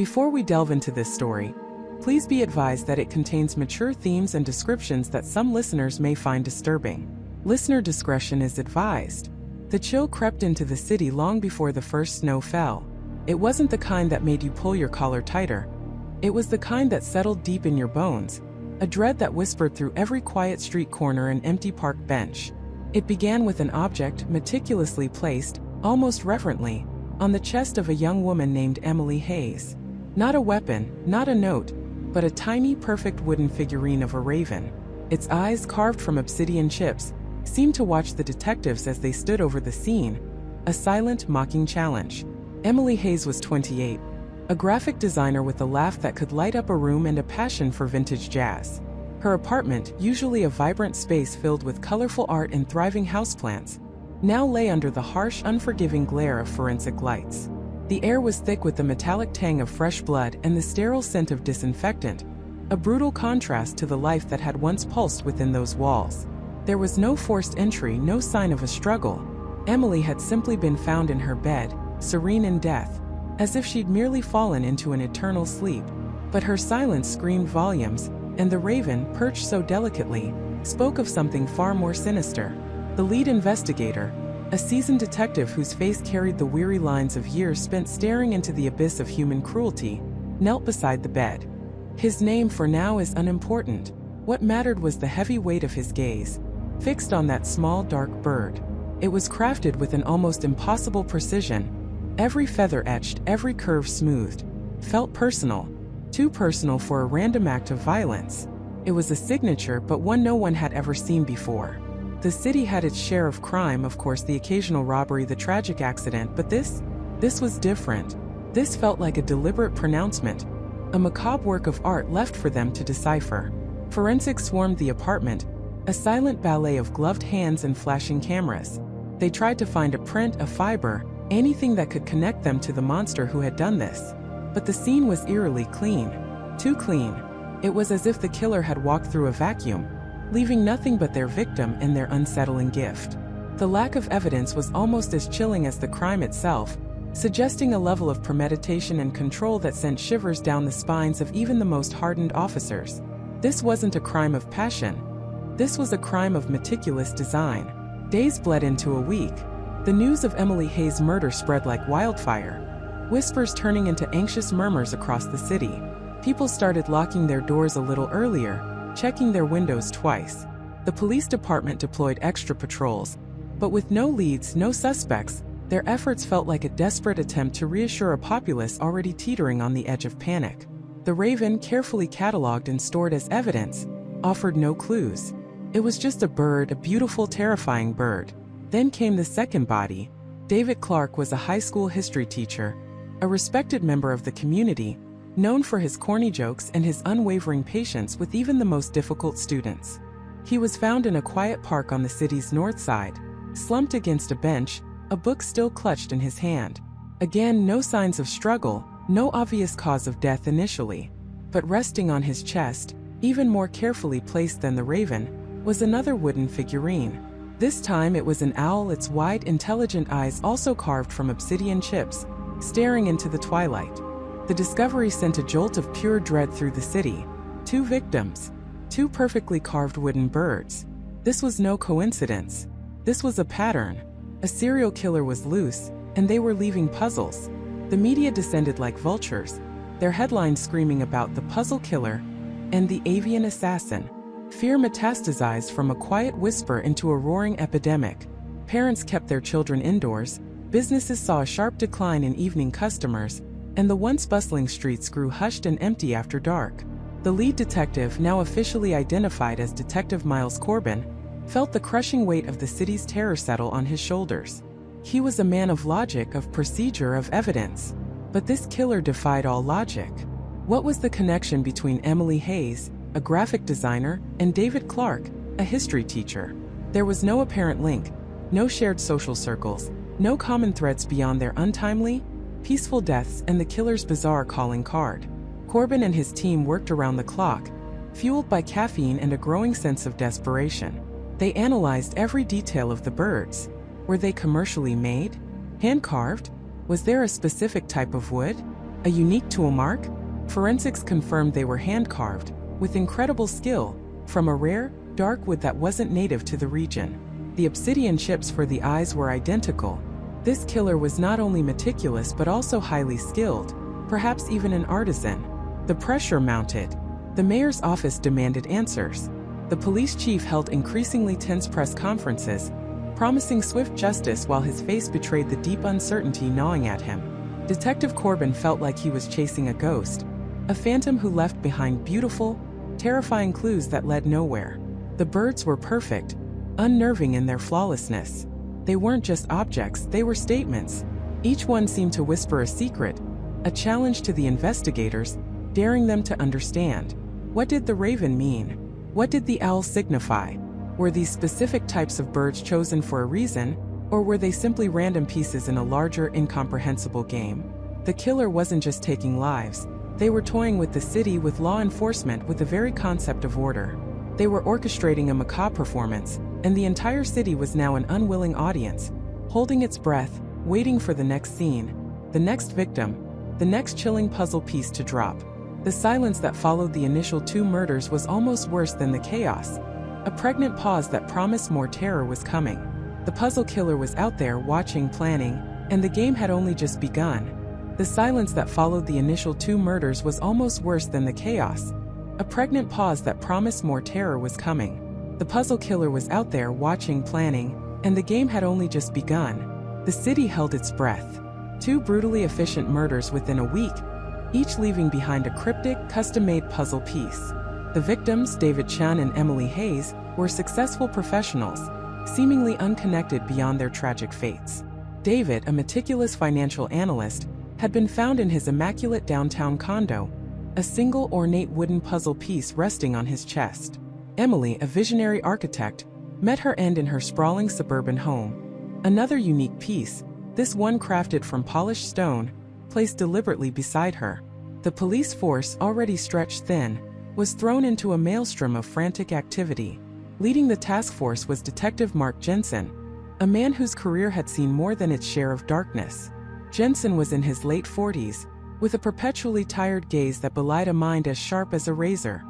Before we delve into this story, please be advised that it contains mature themes and descriptions that some listeners may find disturbing. Listener discretion is advised. The chill crept into the city long before the first snow fell. It wasn't the kind that made you pull your collar tighter. It was the kind that settled deep in your bones, a dread that whispered through every quiet street corner and empty park bench. It began with an object meticulously placed, almost reverently, on the chest of a young woman named Emily Hayes. Not a weapon, not a note, but a tiny, perfect wooden figurine of a raven. Its eyes, carved from obsidian chips, seemed to watch the detectives as they stood over the scene, a silent, mocking challenge. Emily Hayes was 28, a graphic designer with a laugh that could light up a room and a passion for vintage jazz. Her apartment, usually a vibrant space filled with colorful art and thriving houseplants, now lay under the harsh, unforgiving glare of forensic lights. The air was thick with the metallic tang of fresh blood and the sterile scent of disinfectant, a brutal contrast to the life that had once pulsed within those walls. There was no forced entry, no sign of a struggle. Emily had simply been found in her bed, serene in death, as if she'd merely fallen into an eternal sleep. But her silence screamed volumes, and the raven, perched so delicately, spoke of something far more sinister. The lead investigator, a seasoned detective whose face carried the weary lines of years spent staring into the abyss of human cruelty, knelt beside the bed. His name for now is unimportant. What mattered was the heavy weight of his gaze, fixed on that small dark bird. It was crafted with an almost impossible precision, every feather etched, every curve smoothed, felt personal, too personal for a random act of violence. It was a signature, but one no one had ever seen before. The city had its share of crime, of course, the occasional robbery, the tragic accident, but this was different. This felt like a deliberate pronouncement, a macabre work of art left for them to decipher. Forensics swarmed the apartment, a silent ballet of gloved hands and flashing cameras. They tried to find a print, a fiber, anything that could connect them to the monster who had done this. But the scene was eerily clean. Too clean. It was as if the killer had walked through a vacuum, leaving nothing but their victim and their unsettling gift. The lack of evidence was almost as chilling as the crime itself, suggesting a level of premeditation and control that sent shivers down the spines of even the most hardened officers. This wasn't a crime of passion. This was a crime of meticulous design. Days bled into a week. The news of Emily Hayes' murder spread like wildfire, whispers turning into anxious murmurs across the city. People started locking their doors a little earlier, checking their windows twice. The police department deployed extra patrols, but with no leads, no suspects, their efforts felt like a desperate attempt to reassure a populace already teetering on the edge of panic. The raven, carefully catalogued and stored as evidence, offered no clues. It was just a bird, a beautiful, terrifying bird. Then came the second body. David Clark was a high school history teacher, a respected member of the community, known for his corny jokes and his unwavering patience with even the most difficult students. He was found in a quiet park on the city's north side, slumped against a bench, a book still clutched in his hand. Again, no signs of struggle, no obvious cause of death initially. But resting on his chest, even more carefully placed than the raven, was another wooden figurine. This time it was an owl, its wide, intelligent eyes also carved from obsidian chips, staring into the twilight. The discovery sent a jolt of pure dread through the city. 2 victims. 2 perfectly carved wooden birds. This was no coincidence. This was a pattern. A serial killer was loose, and they were leaving puzzles. The media descended like vultures, their headlines screaming about the puzzle killer and the avian assassin. Fear metastasized from a quiet whisper into a roaring epidemic. Parents kept their children indoors, businesses saw a sharp decline in evening customers, and the once bustling streets grew hushed and empty after dark. The lead detective, now officially identified as Detective Miles Corbin, felt the crushing weight of the city's terror settle on his shoulders. He was a man of logic, of procedure, of evidence. But this killer defied all logic. What was the connection between Emily Hayes, a graphic designer, and David Clark, a history teacher? There was no apparent link, no shared social circles, no common threads beyond their untimely, peaceful deaths and the killer's bizarre calling card. Corbin and his team worked around the clock, fueled by caffeine and a growing sense of desperation. They analyzed every detail of the birds. Were they commercially made? Hand-carved? Was there a specific type of wood? A unique tool mark? Forensics confirmed they were hand-carved, with incredible skill, from a rare, dark wood that wasn't native to the region. The obsidian chips for the eyes were identical. This killer was not only meticulous but also highly skilled, perhaps even an artisan. The pressure mounted. The mayor's office demanded answers. The police chief held increasingly tense press conferences, promising swift justice while his face betrayed the deep uncertainty gnawing at him. Detective Corbin felt like he was chasing a ghost, a phantom who left behind beautiful, terrifying clues that led nowhere. The birds were perfect, unnerving in their flawlessness. They weren't just objects, they were statements. Each one seemed to whisper a secret, a challenge to the investigators, daring them to understand. What did the raven mean? What did the owl signify? Were these specific types of birds chosen for a reason, or were they simply random pieces in a larger, incomprehensible game? The killer wasn't just taking lives. They were toying with the city, with law enforcement, with the very concept of order. They were orchestrating a macabre performance, and the entire city was now an unwilling audience, holding its breath, waiting for the next scene, the next victim, the next chilling puzzle piece to drop. The silence that followed the initial 2 murders was almost worse than the chaos. A pregnant pause that promised more terror was coming. The puzzle killer was out there watching, planning, and the game had only just begun. The silence that followed the initial 2 murders was almost worse than the chaos. A pregnant pause that promised more terror was coming. The puzzle killer was out there watching, planning, and the game had only just begun. The city held its breath. 2 brutally efficient murders within a week, each leaving behind a cryptic, custom-made puzzle piece. The victims, David Chan and Emily Hayes, were successful professionals, seemingly unconnected beyond their tragic fates. David, a meticulous financial analyst, had been found in his immaculate downtown condo, a single ornate wooden puzzle piece resting on his chest. Emily, a visionary architect, met her end in her sprawling suburban home. Another unique piece, this one crafted from polished stone, placed deliberately beside her. The police force, already stretched thin, was thrown into a maelstrom of frantic activity. Leading the task force was Detective Mark Jensen, a man whose career had seen more than its share of darkness. Jensen was in his late 40s, with a perpetually tired gaze that belied a mind as sharp as a razor.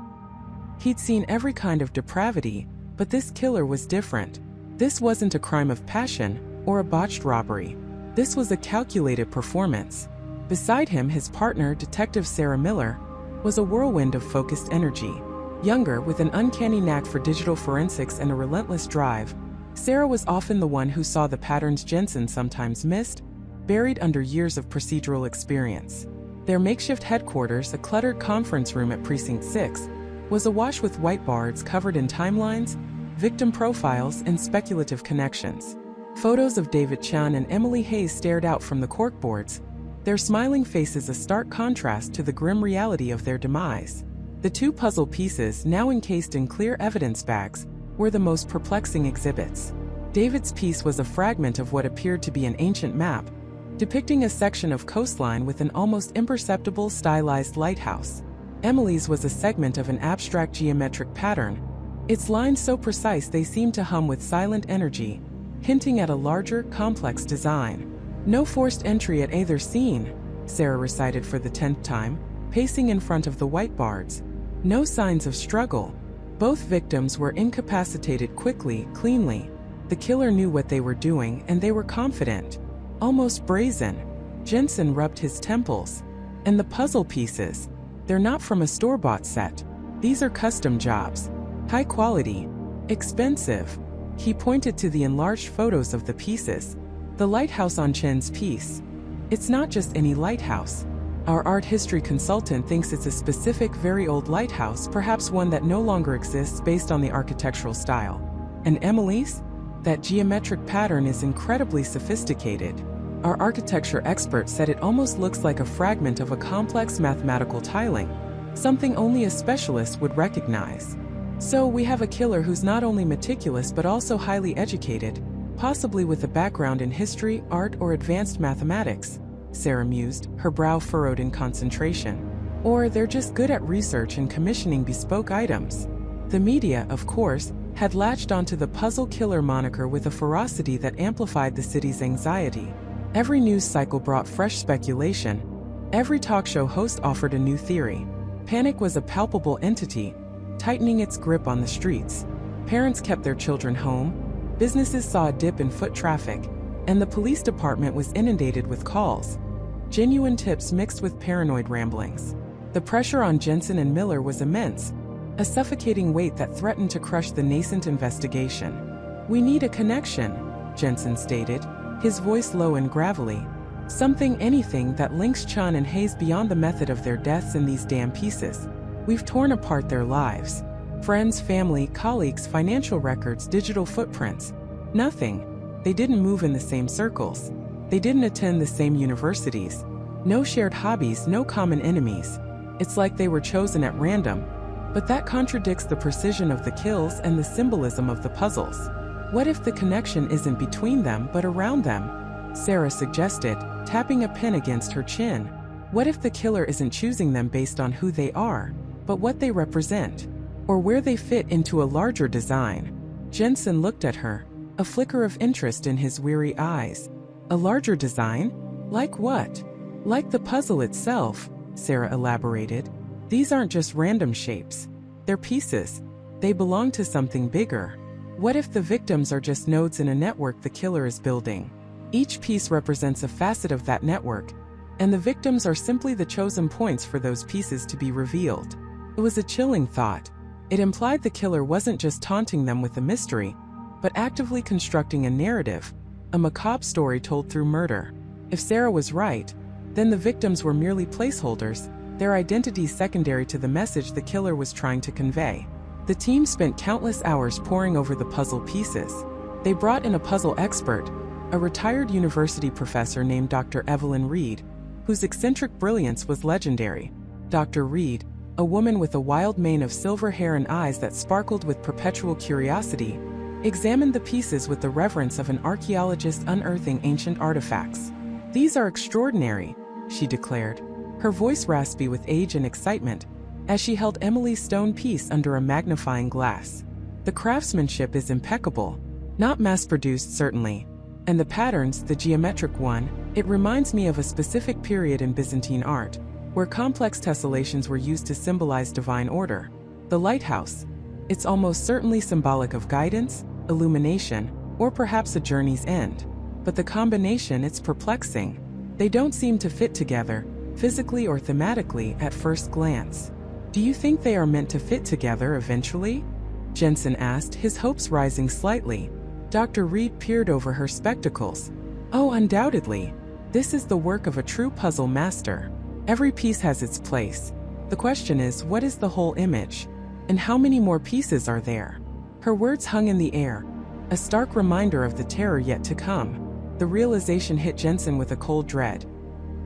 He'd seen every kind of depravity, but this killer was different. This wasn't a crime of passion or a botched robbery. This was a calculated performance. Beside him, his partner, Detective Sarah Miller, was a whirlwind of focused energy. Younger, with an uncanny knack for digital forensics and a relentless drive, Sarah was often the one who saw the patterns Jensen sometimes missed, buried under years of procedural experience. Their makeshift headquarters, a cluttered conference room at Precinct 6, was awash with whiteboards covered in timelines, victim profiles, and speculative connections. Photos of David Chan and Emily Hayes stared out from the corkboards, their smiling faces a stark contrast to the grim reality of their demise. The 2 puzzle pieces, now encased in clear evidence bags, were the most perplexing exhibits. David's piece was a fragment of what appeared to be an ancient map, depicting a section of coastline with an almost imperceptible stylized lighthouse. Emily's was a segment of an abstract geometric pattern, its lines so precise they seemed to hum with silent energy, hinting at a larger, complex design. "No forced entry at either scene," Sarah recited for the 10th time, pacing in front of the whiteboards. No signs of struggle. Both victims were incapacitated quickly, cleanly. The killer knew what they were doing, and they were confident, almost brazen. Jensen rubbed his temples. And the puzzle pieces, they're not from a store-bought set. These are custom jobs. High quality. Expensive. He pointed to the enlarged photos of the pieces. The lighthouse on Chen's piece. It's not just any lighthouse. Our art history consultant thinks it's a specific, very old lighthouse, perhaps one that no longer exists based on the architectural style. And Emily's? That geometric pattern is incredibly sophisticated. Our architecture expert said it almost looks like a fragment of a complex mathematical tiling, something only a specialist would recognize. So we have a killer who's not only meticulous but also highly educated, possibly with a background in history, art, or advanced mathematics, Sarah mused, her brow furrowed in concentration. Or they're just good at research and commissioning bespoke items. The media, of course, had latched onto the puzzle killer moniker with a ferocity that amplified the city's anxiety. Every news cycle brought fresh speculation, Every talk show host offered a new theory. Panic was a palpable entity, tightening its grip on the streets. Parents kept their children home, businesses saw a dip in foot traffic, and the police department was inundated with calls. Genuine tips mixed with paranoid ramblings. The pressure on Jensen and Miller was immense, a suffocating weight that threatened to crush the nascent investigation. "We need a connection," Jensen stated, his voice low and gravelly. Anything that links Chun and Hayes beyond the method of their deaths in these damn pieces. We've torn apart their lives. Friends, family, colleagues, financial records, digital footprints. Nothing. They didn't move in the same circles. They didn't attend the same universities. No shared hobbies, no common enemies. It's like they were chosen at random. But that contradicts the precision of the kills and the symbolism of the puzzles. What if the connection isn't between them but around them? Sarah suggested, tapping a pen against her chin. What if the killer isn't choosing them based on who they are, but what they represent, or where they fit into a larger design? Jensen looked at her, a flicker of interest in his weary eyes. A larger design? Like what? Like the puzzle itself, Sarah elaborated. These aren't just random shapes. They're pieces. They belong to something bigger. What if the victims are just nodes in a network the killer is building? Each piece represents a facet of that network, and the victims are simply the chosen points for those pieces to be revealed. It was a chilling thought. It implied the killer wasn't just taunting them with a mystery, but actively constructing a narrative, a macabre story told through murder. If Sarah was right, then the victims were merely placeholders, their identities secondary to the message the killer was trying to convey. The team spent countless hours poring over the puzzle pieces. They brought in a puzzle expert, a retired university professor named Dr. Evelyn Reed, whose eccentric brilliance was legendary. Dr. Reed, a woman with a wild mane of silver hair and eyes that sparkled with perpetual curiosity, examined the pieces with the reverence of an archaeologist unearthing ancient artifacts. "These are extraordinary," she declared, her voice raspy with age and excitement, as she held Emily's stone piece under a magnifying glass. "The craftsmanship is impeccable. Not mass-produced, certainly. And the patterns, the geometric one, it reminds me of a specific period in Byzantine art, where complex tessellations were used to symbolize divine order. The lighthouse. It's almost certainly symbolic of guidance, illumination, or perhaps a journey's end. But the combination, it's perplexing. They don't seem to fit together, physically or thematically, at first glance." "Do you think they are meant to fit together eventually?" Jensen asked, his hopes rising slightly. Dr. Reed peered over her spectacles. "Oh, undoubtedly. This is the work of a true puzzle master. Every piece has its place. The question is, what is the whole image? And how many more pieces are there?" Her words hung in the air, a stark reminder of the terror yet to come. The realization hit Jensen with a cold dread.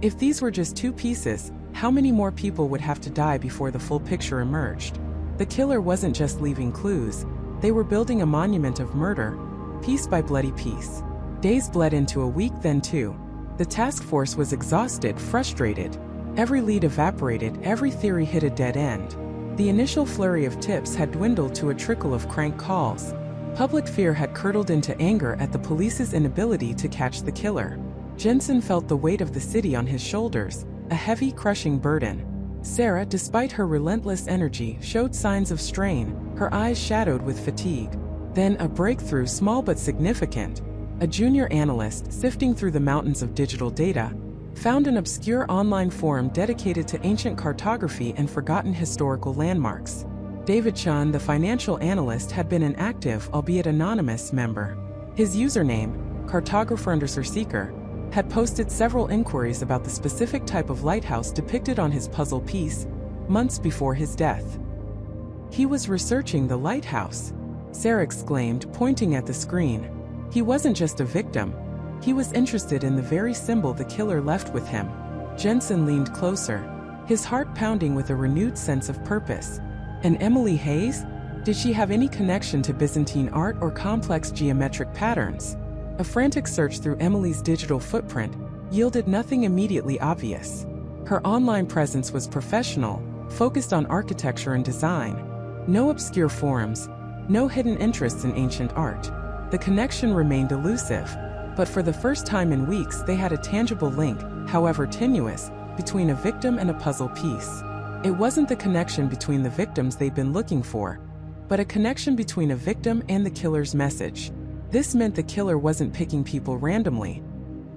If these were just two pieces, how many more people would have to die before the full picture emerged? The killer wasn't just leaving clues. They were building a monument of murder, piece by bloody piece. Days bled into a week, then two. The task force was exhausted, frustrated. Every lead evaporated, every theory hit a dead end. The initial flurry of tips had dwindled to a trickle of crank calls. Public fear had curdled into anger at the police's inability to catch the killer. Jensen felt the weight of the city on his shoulders, a heavy, crushing burden. Sarah, despite her relentless energy, showed signs of strain, her eyes shadowed with fatigue. Then a breakthrough, small but significant. A junior analyst, sifting through the mountains of digital data, found an obscure online forum dedicated to ancient cartography and forgotten historical landmarks. David Chun, the financial analyst, had been an active, albeit anonymous, member. His username, cartographer_seeker, had posted several inquiries about the specific type of lighthouse depicted on his puzzle piece, months before his death. He was researching the lighthouse, Sarah exclaimed, pointing at the screen. He wasn't just a victim. He was interested in the very symbol the killer left with him. Jensen leaned closer, his heart pounding with a renewed sense of purpose. And Emily Hayes? Did she have any connection to Byzantine art or complex geometric patterns? A frantic search through Emily's digital footprint yielded nothing immediately obvious. Her online presence was professional, focused on architecture and design. No obscure forums, no hidden interests in ancient art. The connection remained elusive, but for the first time in weeks they had a tangible link, however tenuous, between a victim and a puzzle piece. It wasn't the connection between the victims they'd been looking for, but a connection between a victim and the killer's message. This meant the killer wasn't picking people randomly.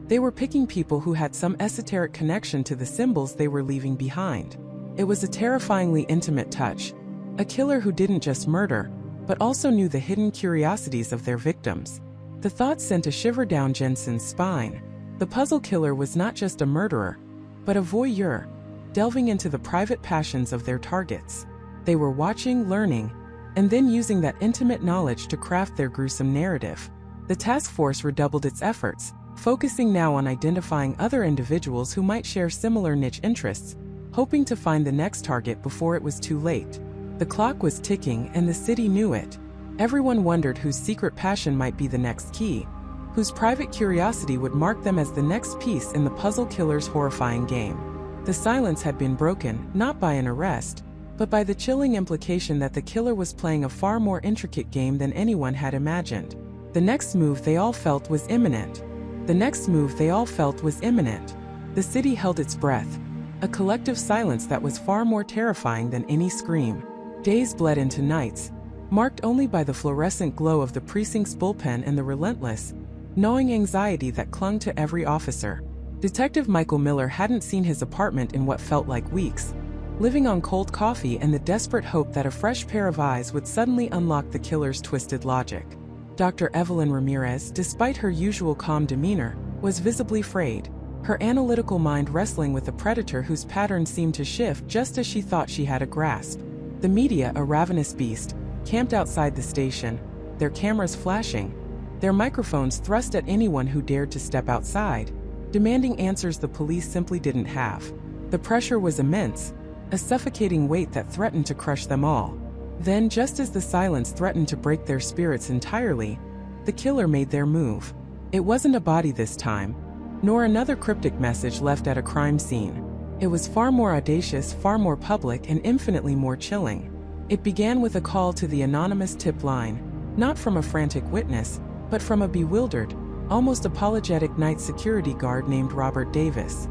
They were picking people who had some esoteric connection to the symbols they were leaving behind. It was a terrifyingly intimate touch. A killer who didn't just murder, but also knew the hidden curiosities of their victims. The thought sent a shiver down Jensen's spine. The puzzle killer was not just a murderer, but a voyeur, delving into the private passions of their targets. They were watching, learning, and then using that intimate knowledge to craft their gruesome narrative. The task force redoubled its efforts, focusing now on identifying other individuals who might share similar niche interests, hoping to find the next target before it was too late. The clock was ticking, and the city knew it. Everyone wondered whose secret passion might be the next key, whose private curiosity would mark them as the next piece in the puzzle killer's horrifying game. The silence had been broken, not by an arrest, but by the chilling implication that the killer was playing a far more intricate game than anyone had imagined. The next move they all felt was imminent. The next move they all felt was imminent. The city held its breath, a collective silence that was far more terrifying than any scream. Days bled into nights, marked only by the fluorescent glow of the precinct's bullpen and the relentless, gnawing anxiety that clung to every officer. Detective Michael Miller hadn't seen his apartment in what felt like weeks, living on cold coffee and the desperate hope that a fresh pair of eyes would suddenly unlock the killer's twisted logic. Dr. Evelyn Ramirez, despite her usual calm demeanor, was visibly frayed, her analytical mind wrestling with a predator whose pattern seemed to shift just as she thought she had a grasp. The media, a ravenous beast, camped outside the station, their cameras flashing, their microphones thrust at anyone who dared to step outside, demanding answers the police simply didn't have. The pressure was immense, a suffocating weight that threatened to crush them all. Then, just as the silence threatened to break their spirits entirely, the killer made their move. It wasn't a body this time, nor another cryptic message left at a crime scene. It was far more audacious, far more public, and infinitely more chilling. It began with a call to the anonymous tip line, not from a frantic witness, but from a bewildered, almost apologetic night security guard named Robert Davis.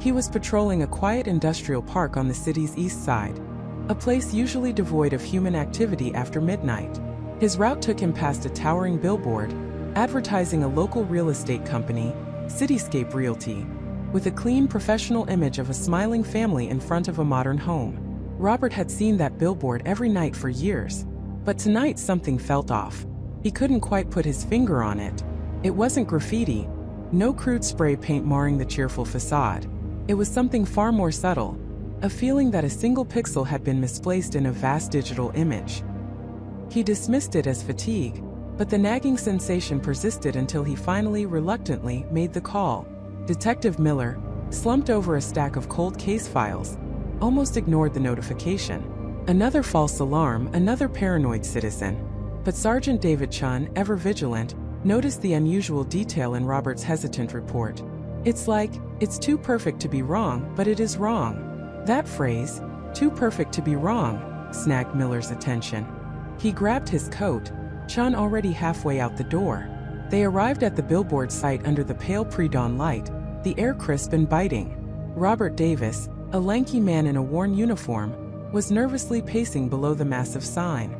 He was patrolling a quiet industrial park on the city's east side, a place usually devoid of human activity after midnight. His route took him past a towering billboard, advertising a local real estate company, Cityscape Realty, with a clean, professional image of a smiling family in front of a modern home. Robert had seen that billboard every night for years, but tonight something felt off. He couldn't quite put his finger on it. It wasn't graffiti, no crude spray paint marring the cheerful facade. It was something far more subtle, a feeling that a single pixel had been misplaced in a vast digital image. He dismissed it as fatigue, but the nagging sensation persisted until he finally, reluctantly, made the call. Detective Miller, slumped over a stack of cold case files, almost ignored the notification. Another false alarm, another paranoid citizen. But Sergeant David Chun, ever vigilant, noticed the unusual detail in Robert's hesitant report. It's too perfect to be wrong, but it is wrong. That phrase, too perfect to be wrong, snagged Miller's attention. He grabbed his coat, Chun already halfway out the door. They arrived at the billboard site under the pale pre-dawn light, the air crisp and biting. Robert Davis, a lanky man in a worn uniform, was nervously pacing below the massive sign.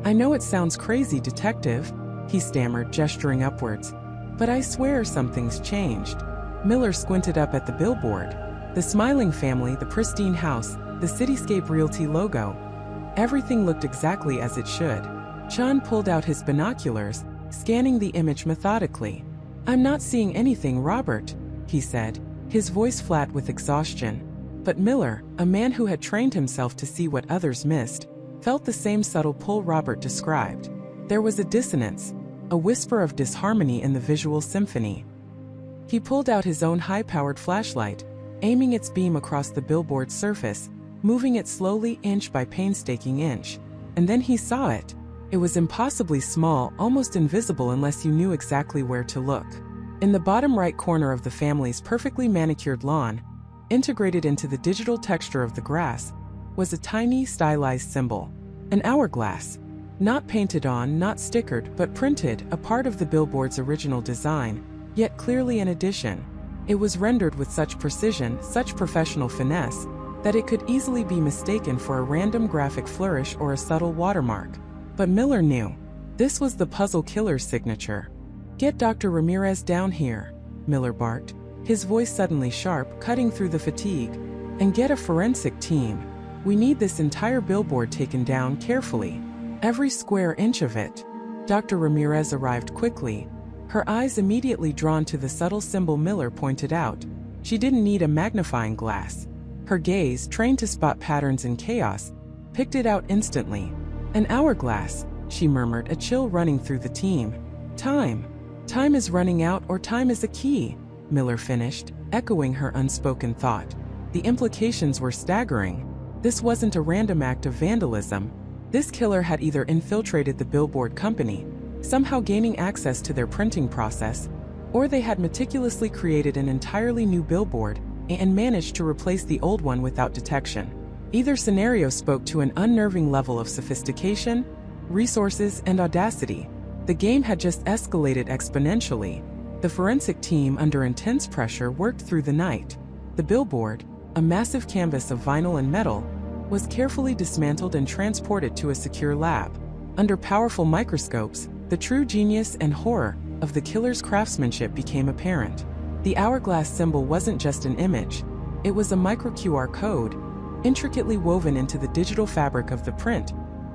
"I know it sounds crazy, Detective," he stammered, gesturing upwards, "but I swear something's changed." Miller squinted up at the billboard. The smiling family, the pristine house, the Cityscape Realty logo. Everything looked exactly as it should. Chun pulled out his binoculars, scanning the image methodically. "I'm not seeing anything, Robert," he said, his voice flat with exhaustion. But Miller, a man who had trained himself to see what others missed, felt the same subtle pull Robert described. There was a dissonance, a whisper of disharmony in the visual symphony. He pulled out his own high-powered flashlight, aiming its beam across the billboard's surface, moving it slowly inch by painstaking inch. And then he saw it. It was impossibly small, almost invisible unless you knew exactly where to look. In the bottom right corner of the family's perfectly manicured lawn, integrated into the digital texture of the grass, was a tiny, stylized symbol. An hourglass. Not painted on, not stickered, but printed, a part of the billboard's original design, yet clearly an addition. It was rendered with such precision, such professional finesse, that it could easily be mistaken for a random graphic flourish or a subtle watermark. But Miller knew. This was the puzzle killer's signature. "Get Dr. Ramirez down here," Miller barked, his voice suddenly sharp, cutting through the fatigue. "And get a forensic team. We need this entire billboard taken down carefully. Every square inch of it." Dr. Ramirez arrived quickly, her eyes immediately drawn to the subtle symbol Miller pointed out. She didn't need a magnifying glass. Her gaze, trained to spot patterns in chaos, picked it out instantly. "An hourglass," she murmured, a chill running through the team. "Time. Time is running out, or time is a key," Miller finished, echoing her unspoken thought. The implications were staggering. This wasn't a random act of vandalism. This killer had either infiltrated the billboard company, somehow gaining access to their printing process, or they had meticulously created an entirely new billboard and managed to replace the old one without detection. Either scenario spoke to an unnerving level of sophistication, resources, and audacity. The game had just escalated exponentially. The forensic team, under intense pressure, worked through the night. The billboard, a massive canvas of vinyl and metal, was carefully dismantled and transported to a secure lab. Under powerful microscopes, the true genius and horror of the killer's craftsmanship became apparent. The hourglass symbol wasn't just an image. It was a micro QR code, intricately woven into the digital fabric of the print,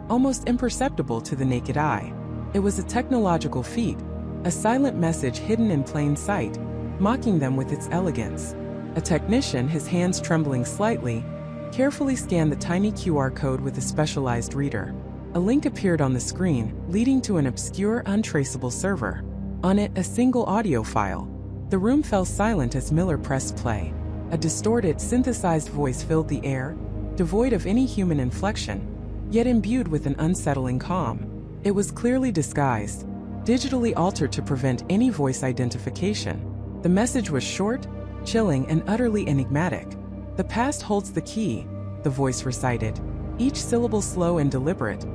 almost imperceptible to the naked eye. It was a technological feat, a silent message hidden in plain sight, mocking them with its elegance. A technician, his hands trembling slightly, carefully scanned the tiny QR code with a specialized reader. A link appeared on the screen, leading to an obscure, untraceable server. On it, a single audio file. The room fell silent as Miller pressed play. A distorted, synthesized voice filled the air, devoid of any human inflection, yet imbued with an unsettling calm. It was clearly disguised, digitally altered to prevent any voice identification. The message was short, chilling, and utterly enigmatic. "The past holds the key," the voice recited, each syllable slow and deliberate.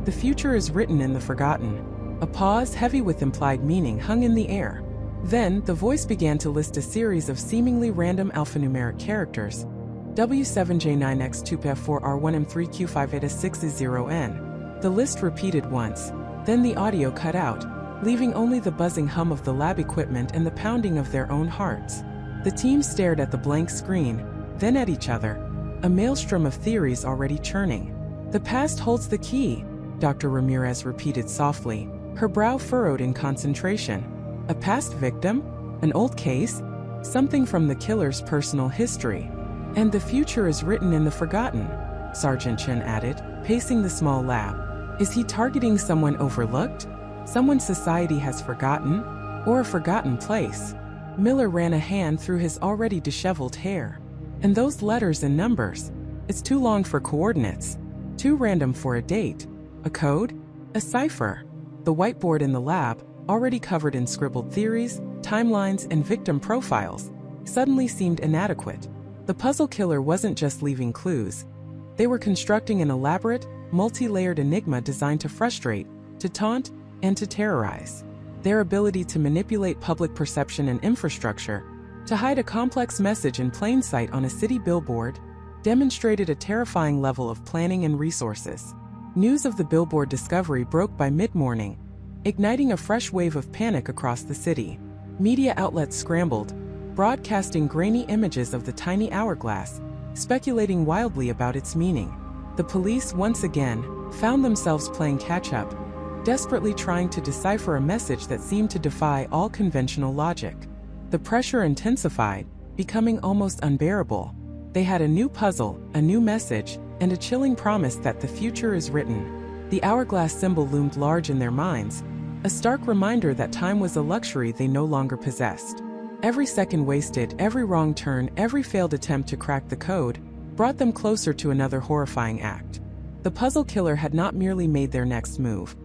"The future is written in the forgotten." A pause, heavy with implied meaning, hung in the air. Then, the voice began to list a series of seemingly random alphanumeric characters. W7J9X2P4R1M3Q58660N. The list repeated once, then the audio cut out, leaving only the buzzing hum of the lab equipment and the pounding of their own hearts. The team stared at the blank screen, then at each other, a maelstrom of theories already churning. "The past holds the key," Dr. Ramirez repeated softly, her brow furrowed in concentration. "A past victim? An old case? Something from the killer's personal history. And the future is written in the forgotten," Sergeant Chen added, pacing the small lab. "Is he targeting someone overlooked? Someone society has forgotten? Or a forgotten place?" Miller ran a hand through his already disheveled hair. "And those letters and numbers? It's too long for coordinates. Too random for a date. A code? A cipher?" The whiteboard in the lab, already covered in scribbled theories, timelines, and victim profiles, suddenly seemed inadequate. The puzzle killer wasn't just leaving clues. They were constructing an elaborate, multi-layered enigma designed to frustrate, to taunt, and to terrorize. Their ability to manipulate public perception and infrastructure, to hide a complex message in plain sight on a city billboard, demonstrated a terrifying level of planning and resources. News of the billboard discovery broke by mid-morning, igniting a fresh wave of panic across the city. Media outlets scrambled, broadcasting grainy images of the tiny hourglass, speculating wildly about its meaning. The police, once again, found themselves playing catch-up, desperately trying to decipher a message that seemed to defy all conventional logic. The pressure intensified, becoming almost unbearable. They had a new puzzle, a new message, and a chilling promise that the future is written. The hourglass symbol loomed large in their minds, a stark reminder that time was a luxury they no longer possessed. Every second wasted, every wrong turn, every failed attempt to crack the code, brought them closer to another horrifying act. The puzzle killer had not merely made their next move.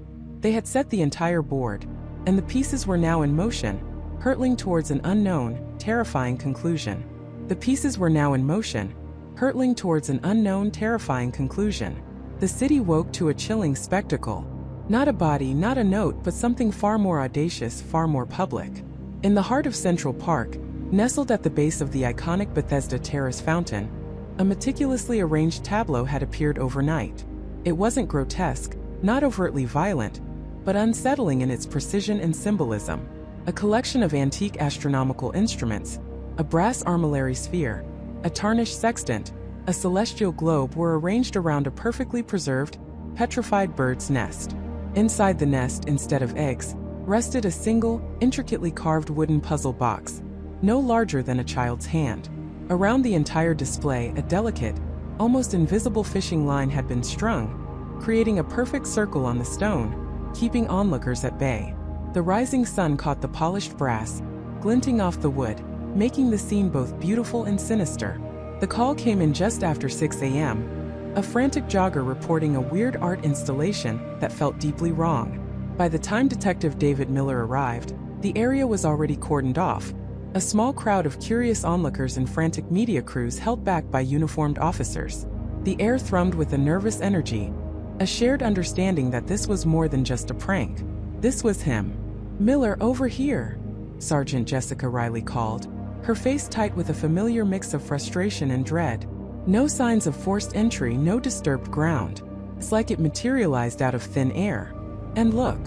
They had set the entire board, and the pieces were now in motion, hurtling towards an unknown, terrifying conclusion. The pieces were now in motion, hurtling towards an unknown, terrifying conclusion. The city woke to a chilling spectacle. Not a body, not a note, but something far more audacious, far more public. In the heart of Central Park, Nestled at the base of the iconic Bethesda Terrace fountain, a meticulously arranged tableau had appeared overnight. It wasn't grotesque, not overtly violent, but unsettling in its precision and symbolism. A collection of antique astronomical instruments, a brass armillary sphere, a tarnished sextant, a celestial globe were arranged around a perfectly preserved, petrified bird's nest. Inside the nest, instead of eggs, rested a single, intricately carved wooden puzzle box, no larger than a child's hand. Around the entire display, a delicate, almost invisible fishing line had been strung, creating a perfect circle on the stone, keeping onlookers at bay. The rising sun caught the polished brass, glinting off the wood, making the scene both beautiful and sinister. The call came in just after 6 a.m., a frantic jogger reporting a weird art installation that felt deeply wrong. By the time Detective David Miller arrived, the area was already cordoned off, a small crowd of curious onlookers and frantic media crews held back by uniformed officers. The air thrummed with a nervous energy, a shared understanding that this was more than just a prank. This was him. "Miller, over here," Sergeant Jessica Riley called, her face tight with a familiar mix of frustration and dread. No signs of forced entry, no disturbed ground. It's like it materialized out of thin air. "And look,"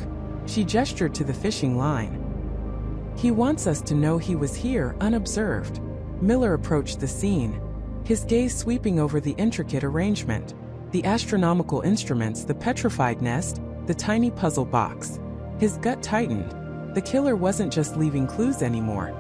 she gestured to the fishing line. "He wants us to know he was here, unobserved." Miller approached the scene, his gaze sweeping over the intricate arrangement. The astronomical instruments, the petrified nest, the tiny puzzle box. His gut tightened. The killer wasn't just leaving clues anymore.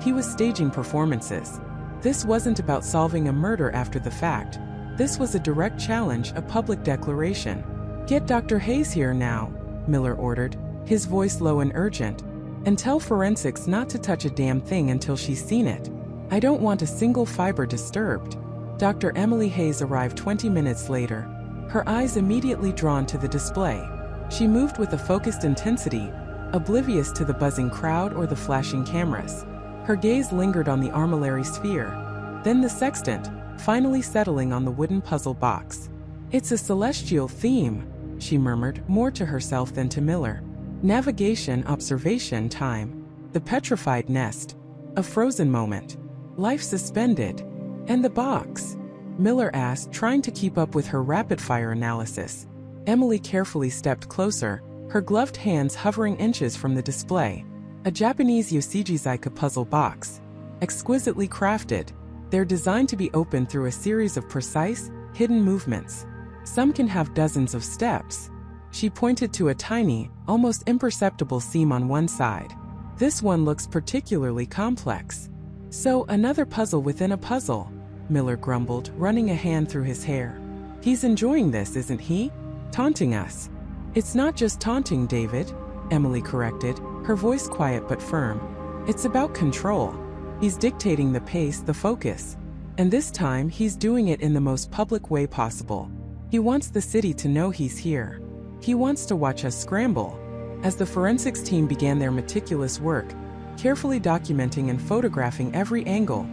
He was staging performances. This wasn't about solving a murder after the fact. This was a direct challenge, a public declaration. "Get Dr. Hayes here now," Miller ordered, his voice low and urgent. "And tell forensics not to touch a damn thing until she's seen it. I don't want a single fiber disturbed." Dr. Emily Hayes arrived 20 minutes later, her eyes immediately drawn to the display. She moved with a focused intensity, oblivious to the buzzing crowd or the flashing cameras. Her gaze lingered on the armillary sphere, then the sextant, finally settling on the wooden puzzle box. "It's a celestial theme," she murmured, more to herself than to Miller. "Navigation, observation, time. The petrified nest. A frozen moment. Life suspended. And the box?" Miller asked, trying to keep up with her rapid-fire analysis. Emily carefully stepped closer, her gloved hands hovering inches from the display. A Japanese Yoshijizaka puzzle box. Exquisitely crafted, they're designed to be opened through a series of precise, hidden movements. Some can have dozens of steps. She pointed to a tiny, almost imperceptible seam on one side. "This one looks particularly complex." "So, another puzzle within a puzzle," Miller grumbled, running a hand through his hair. "He's enjoying this, isn't he? Taunting us." "It's not just taunting, David," Emily corrected, her voice quiet but firm. "It's about control. He's dictating the pace, the focus. And this time, he's doing it in the most public way possible. He wants the city to know he's here. He wants to watch us scramble." As the forensics team began their meticulous work, carefully documenting and photographing every angle,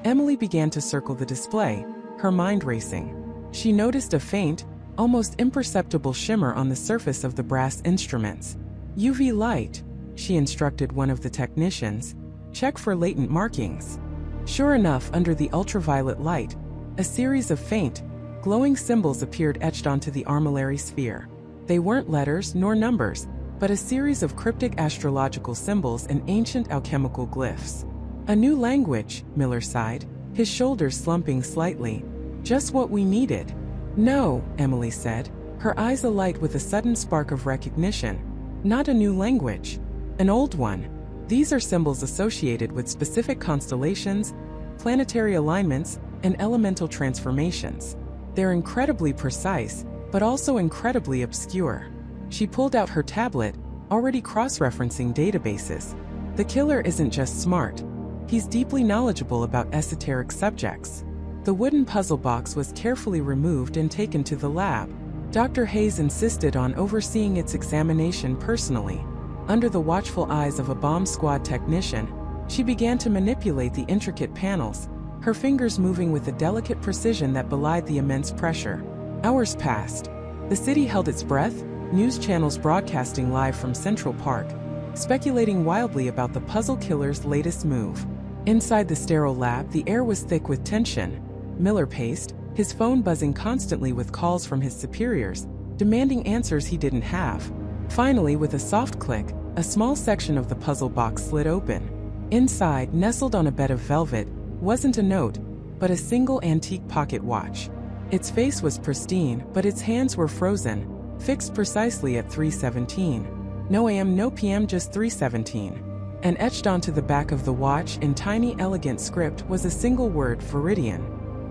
Emily began to circle the display, her mind racing. She noticed a faint, almost imperceptible shimmer on the surface of the brass instruments. "UV light," she instructed one of the technicians. "Check for latent markings." Sure enough, under the ultraviolet light, a series of faint, glowing symbols appeared etched onto the armillary sphere. They weren't letters nor numbers, but a series of cryptic astrological symbols and ancient alchemical glyphs. "A new language," Miller sighed, his shoulders slumping slightly. "Just what we needed." "No," Emily said, her eyes alight with a sudden spark of recognition. "Not a new language. An old one. These are symbols associated with specific constellations, planetary alignments, and elemental transformations. They're incredibly precise, but also incredibly obscure." She pulled out her tablet, already cross-referencing databases. The killer isn't just smart. He's deeply knowledgeable about esoteric subjects. The wooden puzzle box was carefully removed and taken to the lab. Dr. Hayes insisted on overseeing its examination personally. Under the watchful eyes of a bomb squad technician, she began to manipulate the intricate panels, her fingers moving with a delicate precision that belied the immense pressure. Hours passed. The city held its breath, news channels broadcasting live from Central Park, speculating wildly about the puzzle killer's latest move. Inside the sterile lab, the air was thick with tension. Miller paced, his phone buzzing constantly with calls from his superiors, demanding answers he didn't have. Finally, with a soft click, a small section of the puzzle box slid open. Inside, nestled on a bed of velvet, wasn't a note, but a single antique pocket watch. Its face was pristine, but its hands were frozen, fixed precisely at 3:17. No AM, no PM, just 3:17. And etched onto the back of the watch in tiny, elegant script was a single word: Viridian.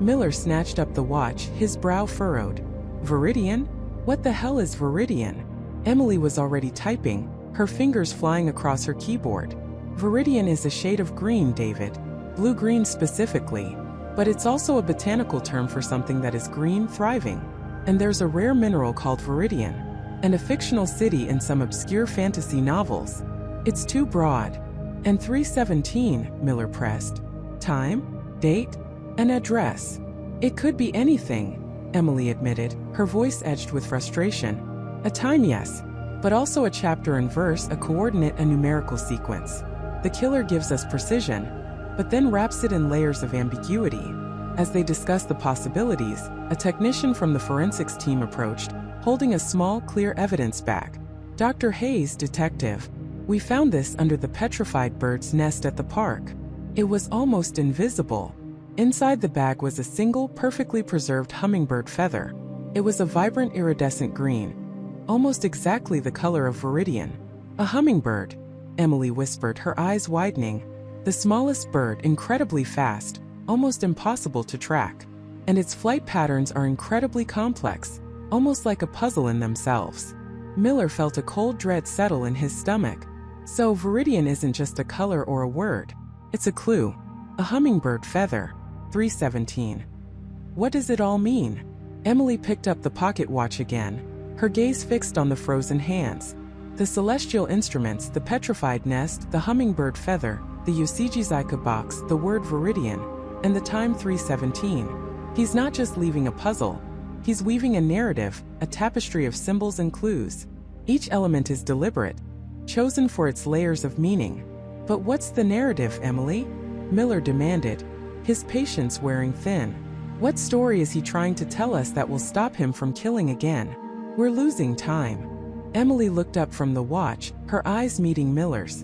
Miller snatched up the watch, his brow furrowed. Viridian? What the hell is Viridian? Emily was already typing, her fingers flying across her keyboard. Viridian is a shade of green, David. Blue-green specifically. But it's also a botanical term for something that is green, thriving. And there's a rare mineral called viridian, and a fictional city in some obscure fantasy novels. It's too broad. And 3:17, Miller pressed. Time, date, and address. It could be anything, Emily admitted, her voice edged with frustration. A time, yes, but also a chapter and verse, a coordinate, a numerical sequence. The killer gives us precision, but then wraps it in layers of ambiguity. As they discussed the possibilities, a technician from the forensics team approached, holding a small, clear evidence bag. Dr. Hayes, detective. We found this under the petrified bird's nest at the park. It was almost invisible. Inside the bag was a single, perfectly preserved hummingbird feather. It was a vibrant iridescent green, almost exactly the color of viridian. A hummingbird, Emily whispered, her eyes widening. The smallest bird, incredibly fast, almost impossible to track. And its flight patterns are incredibly complex, almost like a puzzle in themselves. Miller felt a cold dread settle in his stomach. So viridian isn't just a color or a word. It's a clue. A hummingbird feather. 3:17. What does it all mean? Emily picked up the pocket watch again, her gaze fixed on the frozen hands. The celestial instruments, the petrified nest, the hummingbird feather, the Yoshijizaika box, the word viridian, and the time 3:17. He's not just leaving a puzzle. He's weaving a narrative, a tapestry of symbols and clues. Each element is deliberate, chosen for its layers of meaning. But what's the narrative, Emily? Miller demanded, his patience wearing thin. What story is he trying to tell us that will stop him from killing again? We're losing time. Emily looked up from the watch, her eyes meeting Miller's.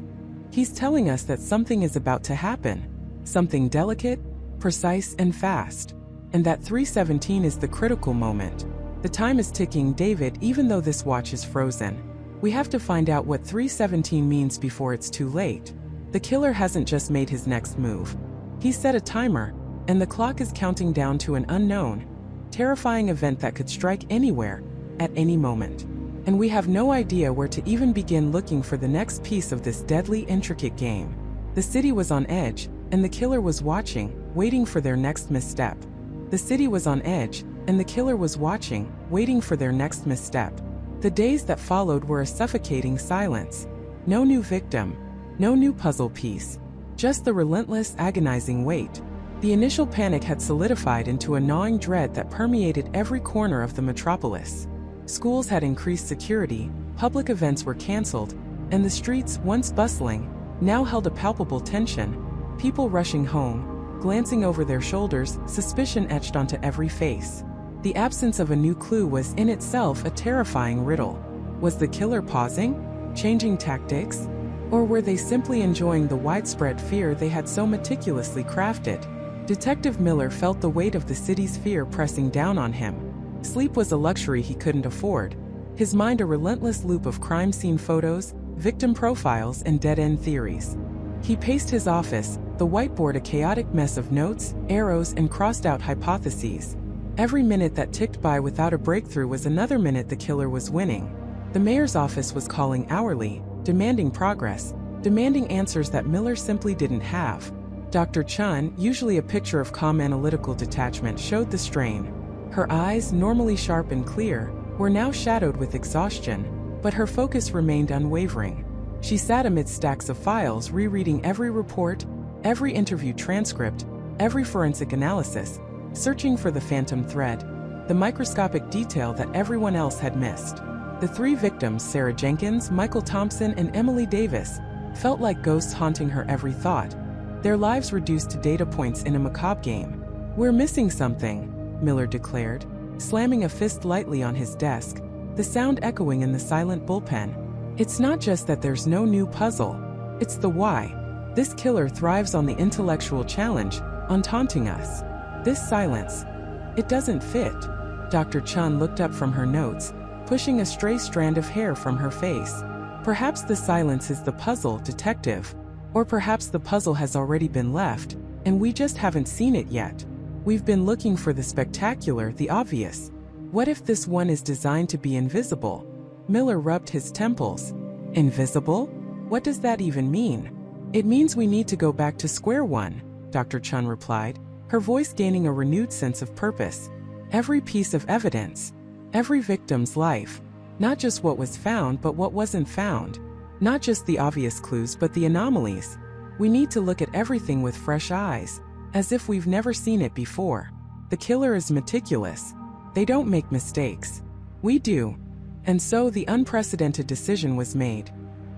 He's telling us that something is about to happen. Something delicate, precise, and fast. And that 3:17 is the critical moment. The time is ticking, David, even though this watch is frozen. We have to find out what 3:17 means before it's too late. The killer hasn't just made his next move. He set a timer, and the clock is counting down to an unknown, terrifying event that could strike anywhere, at any moment. And we have no idea where to even begin looking for the next piece of this deadly, intricate game. The city was on edge, and the killer was watching, waiting for their next misstep. The city was on edge, and the killer was watching, waiting for their next misstep. The days that followed were a suffocating silence. No new victim, no new puzzle piece, just the relentless, agonizing wait. The initial panic had solidified into a gnawing dread that permeated every corner of the metropolis. Schools had increased security, public events were canceled, and the streets, once bustling, now held a palpable tension. People rushing home, glancing over their shoulders, suspicion etched onto every face. The absence of a new clue was in itself a terrifying riddle. Was the killer pausing, changing tactics? Or were they simply enjoying the widespread fear they had so meticulously crafted? Detective Miller felt the weight of the city's fear pressing down on him. Sleep was a luxury he couldn't afford. His mind a relentless loop of crime scene photos, victim profiles, and dead-end theories. He paced his office, the whiteboard a chaotic mess of notes, arrows, and crossed-out hypotheses. Every minute that ticked by without a breakthrough was another minute the killer was winning. The mayor's office was calling hourly, demanding progress, demanding answers that Miller simply didn't have. Dr. Chun, usually a picture of calm analytical detachment, showed the strain. Her eyes, normally sharp and clear, were now shadowed with exhaustion, but her focus remained unwavering. She sat amidst stacks of files, rereading every report, every interview transcript, every forensic analysis, searching for the phantom thread, the microscopic detail that everyone else had missed. The three victims, Sarah Jenkins, Michael Thompson, and Emily Davis, felt like ghosts haunting her every thought. their lives reduced to data points in a macabre game. "We're missing something," Miller declared, slamming a fist lightly on his desk, the sound echoing in the silent bullpen. "It's not just that there's no new puzzle. It's the why. This killer thrives on the intellectual challenge, on taunting us. This silence. It doesn't fit." Dr. Chun looked up from her notes, pushing a stray strand of hair from her face. "Perhaps the silence is the puzzle, detective. Or perhaps the puzzle has already been left, and we just haven't seen it yet. We've been looking for the spectacular, the obvious. What if this one is designed to be invisible?" Miller rubbed his temples. "Invisible? What does that even mean?" "It means we need to go back to square one," Dr. Chun replied, her voice gaining a renewed sense of purpose. "Every piece of evidence. Every victim's life. Not just what was found but what wasn't found. Not just the obvious clues but the anomalies. We need to look at everything with fresh eyes, as if we've never seen it before. The killer is meticulous. They don't make mistakes. We do." And so the unprecedented decision was made.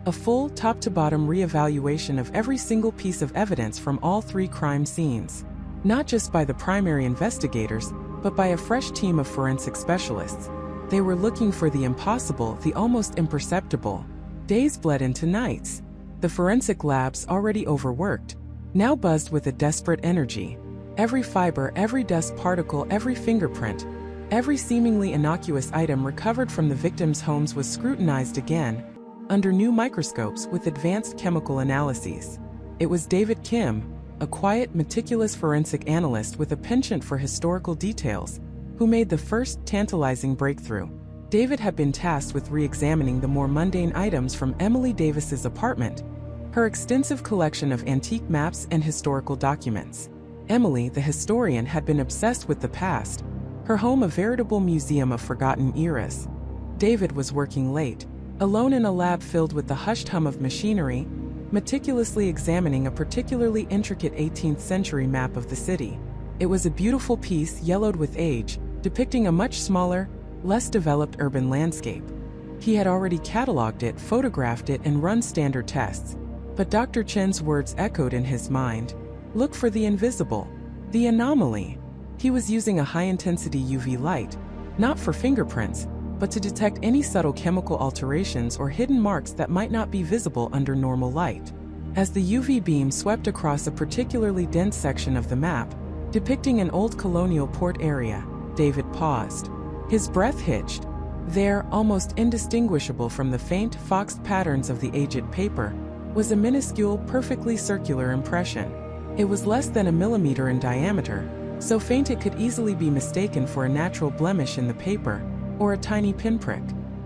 A full, top-to-bottom reevaluation of every single piece of evidence from all 3 crime scenes. Not just by the primary investigators, but by a fresh team of forensic specialists. They were looking for the impossible, the almost imperceptible. Days bled into nights. The forensic labs, already overworked, now buzzed with a desperate energy. Every fiber, every dust particle, every fingerprint, every seemingly innocuous item recovered from the victims' homes was scrutinized again, under new microscopes with advanced chemical analyses. It was David Kim, a quiet, meticulous forensic analyst with a penchant for historical details, who made the first tantalizing breakthrough. David had been tasked with re-examining the more mundane items from Emily Davis's apartment, her extensive collection of antique maps and historical documents. Emily, the historian, had been obsessed with the past, her home a veritable museum of forgotten eras. David was working late, alone in a lab filled with the hushed hum of machinery, meticulously examining a particularly intricate 18th century map of the city. It was a beautiful piece, yellowed with age, depicting a much smaller, less developed urban landscape. He had already cataloged it, photographed it, and run standard tests. But Dr. Chen's words echoed in his mind. Look for the invisible, the anomaly. He was using a high-intensity UV light, not for fingerprints, but to detect any subtle chemical alterations or hidden marks that might not be visible under normal light. As the UV beam swept across a particularly dense section of the map, depicting an old colonial port area, David paused. His breath hitched. There, almost indistinguishable from the faint, foxed patterns of the aged paper, was a minuscule, perfectly circular impression. It was less than a millimeter in diameter, so faint it could easily be mistaken for a natural blemish in the paper, or a tiny pinprick.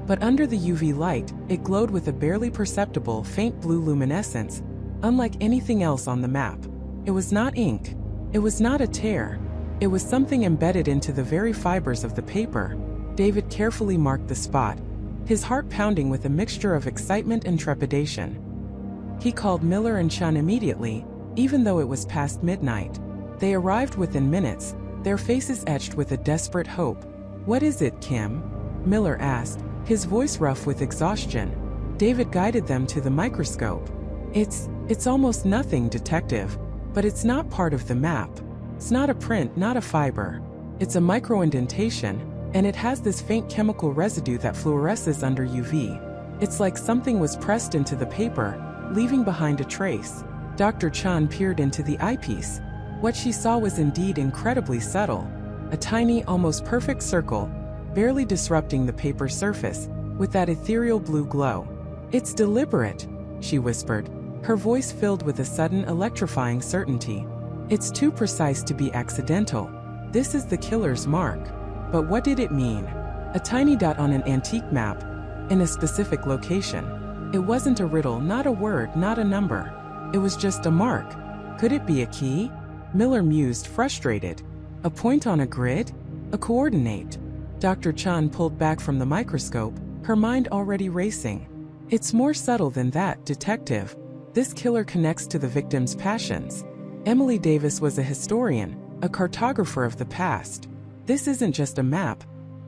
But under the UV light, it glowed with a barely perceptible, faint blue luminescence, unlike anything else on the map. It was not ink. It was not a tear. It was something embedded into the very fibers of the paper. David carefully marked the spot, his heart pounding with a mixture of excitement and trepidation. He called Miller and Chun immediately, even though it was past midnight. They arrived within minutes, their faces etched with a desperate hope. "What is it, Kim?" Miller asked, his voice rough with exhaustion. David guided them to the microscope. It's almost nothing, detective, but it's not part of the map. It's not a print, not a fiber. It's a microindentation, and it has this faint chemical residue that fluoresces under UV. It's like something was pressed into the paper, leaving behind a trace. Dr. Chun peered into the eyepiece. What she saw was indeed incredibly subtle. A tiny, almost perfect circle, barely disrupting the paper's surface, with that ethereal blue glow. "It's deliberate," she whispered, her voice filled with a sudden electrifying certainty. "It's too precise to be accidental. This is the killer's mark." But what did it mean? A tiny dot on an antique map, in a specific location. It wasn't a riddle, not a word, not a number. It was just a mark. Could it be a key? Miller mused, frustrated. A point on a grid? A coordinate? Dr. Chun pulled back from the microscope, her mind already racing. "It's more subtle than that, detective. This killer connects to the victim's passions." Emily Davis was a historian, a cartographer of the past. This isn't just a map.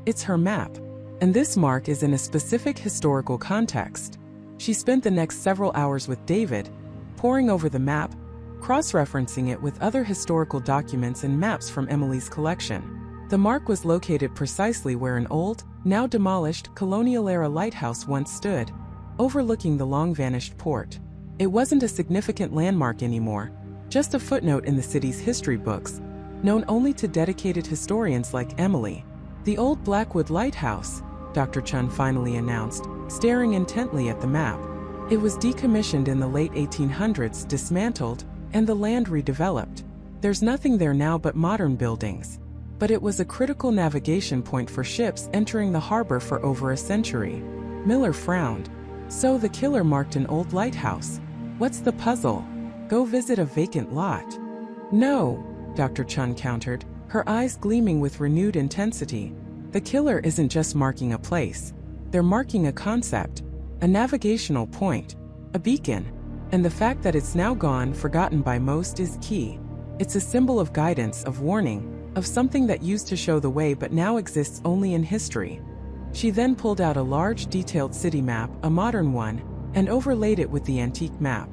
It's her map. And this mark is in a specific historical context. She spent the next several hours with David, poring over the map, cross-referencing it with other historical documents and maps from Emily's collection. The mark was located precisely where an old, now demolished, colonial-era lighthouse once stood, overlooking the long-vanished port. It wasn't a significant landmark anymore, just a footnote in the city's history books, known only to dedicated historians like Emily. "The old Blackwood Lighthouse," Dr. Chun finally announced, staring intently at the map. "It was decommissioned in the late 1800s, dismantled, and the land redeveloped. There's nothing there now but modern buildings. But it was a critical navigation point for ships entering the harbor for over a century." Miller frowned. "So the killer marked an old lighthouse. What's the puzzle? Go visit a vacant lot?" "No," Dr. Chun countered, her eyes gleaming with renewed intensity. "The killer isn't just marking a place. They're marking a concept, a navigational point, a beacon. And the fact that it's now gone, forgotten by most, is key. It's a symbol of guidance, of warning, of something that used to show the way but now exists only in history." She then pulled out a large, detailed city map, a modern one, and overlaid it with the antique map.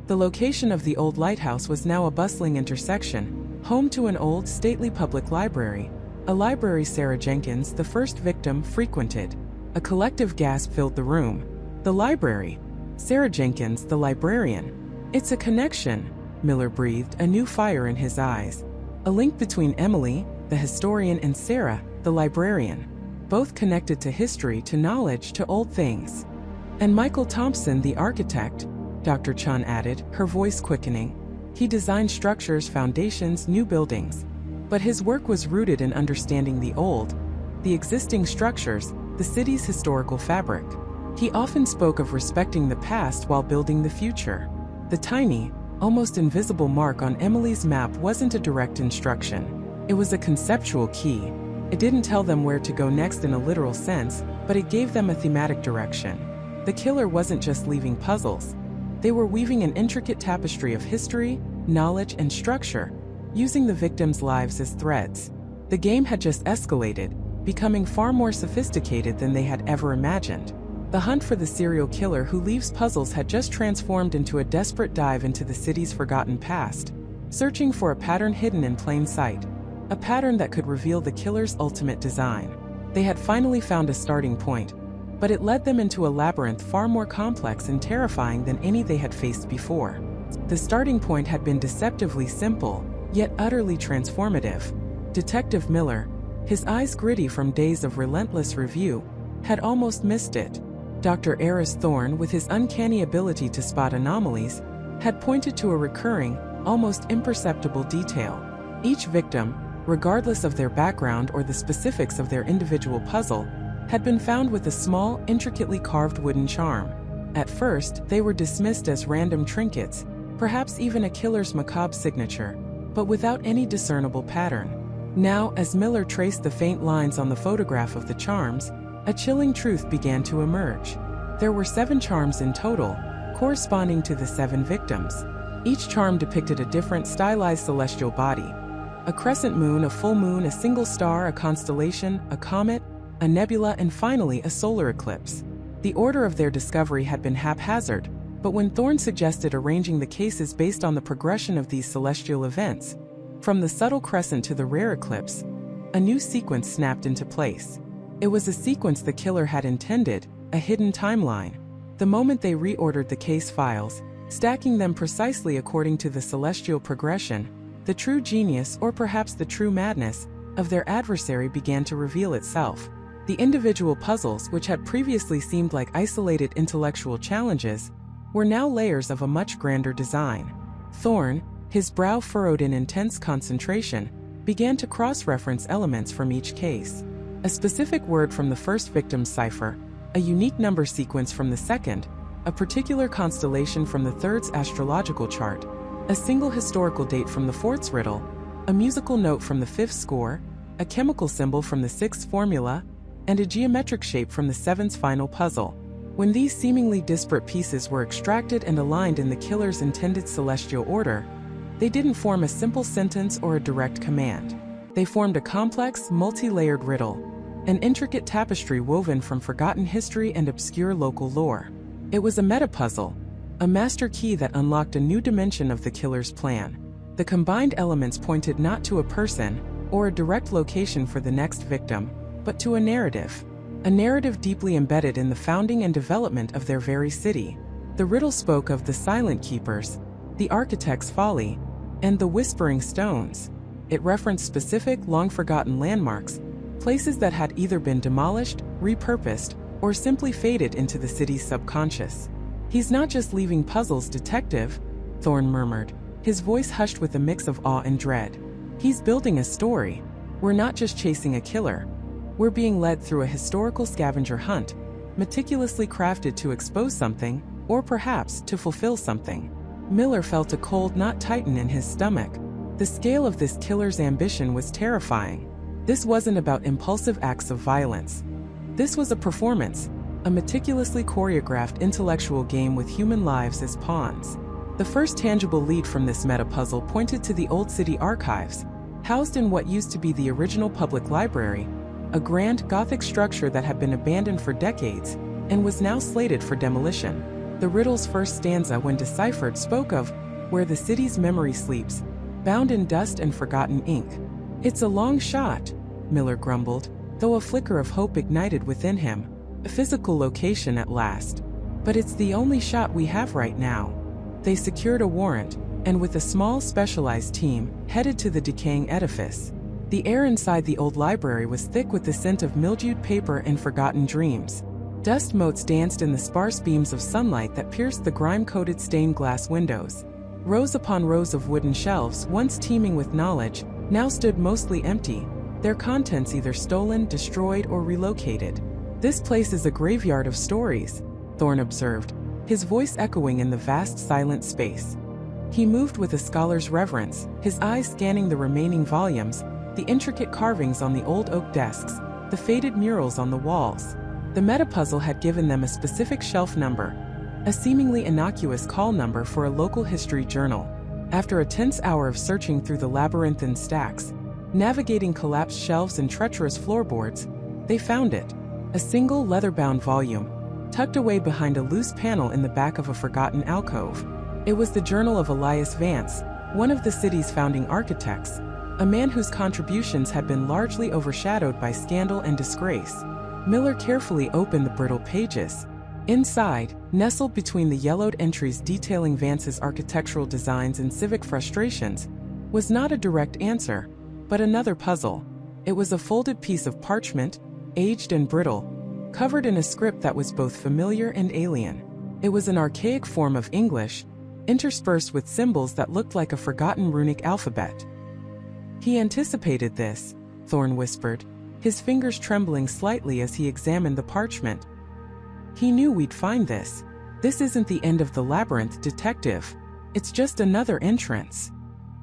The location of the old lighthouse was now a bustling intersection, home to an old, stately public library, a library Sarah Jenkins, the first victim, frequented. A collective gasp filled the room. The library. Sarah Jenkins, the librarian. "It's a connection," Miller breathed, a new fire in his eyes. "A link between Emily, the historian, and Sarah, the librarian. Both connected to history, to knowledge, to old things." "And Michael Thompson, the architect," Dr. Chun added, her voice quickening. "He designed structures, foundations, new buildings. But his work was rooted in understanding the old, the existing structures, the city's historical fabric. He often spoke of respecting the past while building the future." The tiny, almost invisible mark on Emily's map wasn't a direct instruction. It was a conceptual key. It didn't tell them where to go next in a literal sense, but it gave them a thematic direction. The killer wasn't just leaving puzzles. They were weaving an intricate tapestry of history, knowledge, and structure, using the victims' lives as threads. The game had just escalated, becoming far more sophisticated than they had ever imagined. The hunt for the serial killer who leaves puzzles had just transformed into a desperate dive into the city's forgotten past, searching for a pattern hidden in plain sight, a pattern that could reveal the killer's ultimate design. They had finally found a starting point, but it led them into a labyrinth far more complex and terrifying than any they had faced before. The starting point had been deceptively simple, yet utterly transformative. Detective Miller, his eyes gritty from days of relentless review, had almost missed it. Dr. Eris Thorne, with his uncanny ability to spot anomalies, had pointed to a recurring, almost imperceptible detail. Each victim, regardless of their background or the specifics of their individual puzzle, had been found with a small, intricately carved wooden charm. At first, they were dismissed as random trinkets, perhaps even a killer's macabre signature, but without any discernible pattern. Now, as Miller traced the faint lines on the photograph of the charms, a chilling truth began to emerge. There were 7 charms in total, corresponding to the 7 victims. Each charm depicted a different stylized celestial body. A crescent moon, a full moon, a single star, a constellation, a comet, a nebula, and finally a solar eclipse. The order of their discovery had been haphazard, but when Thorne suggested arranging the cases based on the progression of these celestial events, from the subtle crescent to the rare eclipse, a new sequence snapped into place. It was a sequence the killer had intended, a hidden timeline. The moment they reordered the case files, stacking them precisely according to the celestial progression, the true genius, or perhaps the true madness, of their adversary began to reveal itself. The individual puzzles, which had previously seemed like isolated intellectual challenges, were now layers of a much grander design. Thorne, his brow furrowed in intense concentration, began to cross-reference elements from each case. A specific word from the first victim's cipher, a unique number sequence from the second, a particular constellation from the third's astrological chart, a single historical date from the fourth's riddle, a musical note from the fifth score, a chemical symbol from the sixth formula, and a geometric shape from the seventh's final puzzle. When these seemingly disparate pieces were extracted and aligned in the killer's intended celestial order, they didn't form a simple sentence or a direct command. They formed a complex, multi-layered riddle, an intricate tapestry woven from forgotten history and obscure local lore. It was a meta-puzzle, a master key that unlocked a new dimension of the killer's plan. The combined elements pointed not to a person or a direct location for the next victim, but to a narrative deeply embedded in the founding and development of their very city. The riddle spoke of the silent keepers, the architect's folly, and the whispering stones. It referenced specific, long-forgotten landmarks, places that had either been demolished, repurposed, or simply faded into the city's subconscious. "He's not just leaving puzzles, Detective," Thorne murmured, his voice hushed with a mix of awe and dread. "He's building a story. We're not just chasing a killer. We're being led through a historical scavenger hunt, meticulously crafted to expose something, or perhaps to fulfill something." Miller felt a cold knot tighten in his stomach. The scale of this killer's ambition was terrifying. This wasn't about impulsive acts of violence. This was a performance, a meticulously choreographed intellectual game with human lives as pawns. The first tangible lead from this meta-puzzle pointed to the old city archives, housed in what used to be the original public library, a grand Gothic structure that had been abandoned for decades and was now slated for demolition. The riddle's first stanza, when deciphered, spoke of where the city's memory sleeps, bound in dust and forgotten ink. "It's a long shot," Miller grumbled, though a flicker of hope ignited within him. "A physical location at last. But it's the only shot we have right now." They secured a warrant, and with a small specialized team, headed to the decaying edifice. The air inside the old library was thick with the scent of mildewed paper and forgotten dreams. Dust motes danced in the sparse beams of sunlight that pierced the grime-coated stained glass windows. Rows upon rows of wooden shelves, once teeming with knowledge, now stood mostly empty, their contents either stolen, destroyed, or relocated. "This place is a graveyard of stories," Thorne observed, his voice echoing in the vast silent space. He moved with a scholar's reverence, his eyes scanning the remaining volumes, the intricate carvings on the old oak desks, the faded murals on the walls. The meta-puzzle had given them a specific shelf number, a seemingly innocuous call number for a local history journal. After a tense hour of searching through the labyrinthine stacks, navigating collapsed shelves and treacherous floorboards, they found it. A single leather-bound volume, tucked away behind a loose panel in the back of a forgotten alcove. It was the journal of Elias Vance, one of the city's founding architects, a man whose contributions had been largely overshadowed by scandal and disgrace. Miller carefully opened the brittle pages. Inside, nestled between the yellowed entries detailing Vance's architectural designs and civic frustrations, was not a direct answer, but another puzzle. It was a folded piece of parchment, aged and brittle, covered in a script that was both familiar and alien. It was an archaic form of English, interspersed with symbols that looked like a forgotten runic alphabet. "He anticipated this," Thorne whispered, his fingers trembling slightly as he examined the parchment. "He knew we'd find this. This isn't the end of the labyrinth, Detective. It's just another entrance."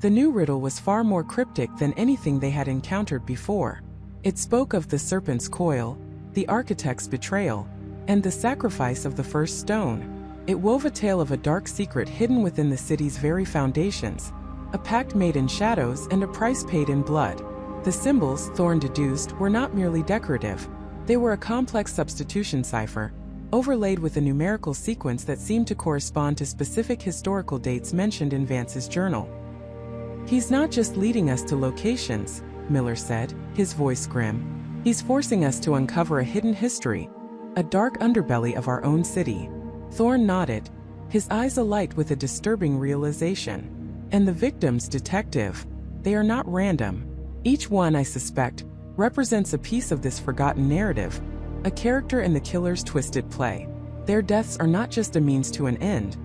The new riddle was far more cryptic than anything they had encountered before. It spoke of the serpent's coil, the architect's betrayal, and the sacrifice of the first stone. It wove a tale of a dark secret hidden within the city's very foundations, a pact made in shadows and a price paid in blood. The symbols, Thorne deduced, were not merely decorative. They were a complex substitution cipher, overlaid with a numerical sequence that seemed to correspond to specific historical dates mentioned in Vance's journal. "He's not just leading us to locations," Miller said, his voice grim. "He's forcing us to uncover a hidden history, a dark underbelly of our own city." Thorne nodded, his eyes alight with a disturbing realization. "And the victims, Detective, they are not random. Each one, I suspect, represents a piece of this forgotten narrative, a character in the killer's twisted play. Their deaths are not just a means to an end.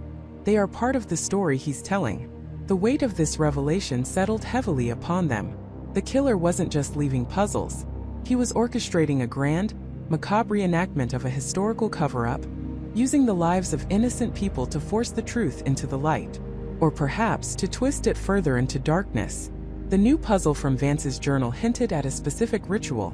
They are part of the story he's telling." The weight of this revelation settled heavily upon them. The killer wasn't just leaving puzzles. He was orchestrating a grand, macabre reenactment of a historical cover-up, using the lives of innocent people to force the truth into the light, or perhaps to twist it further into darkness. The new puzzle from Vance's journal hinted at a specific ritual,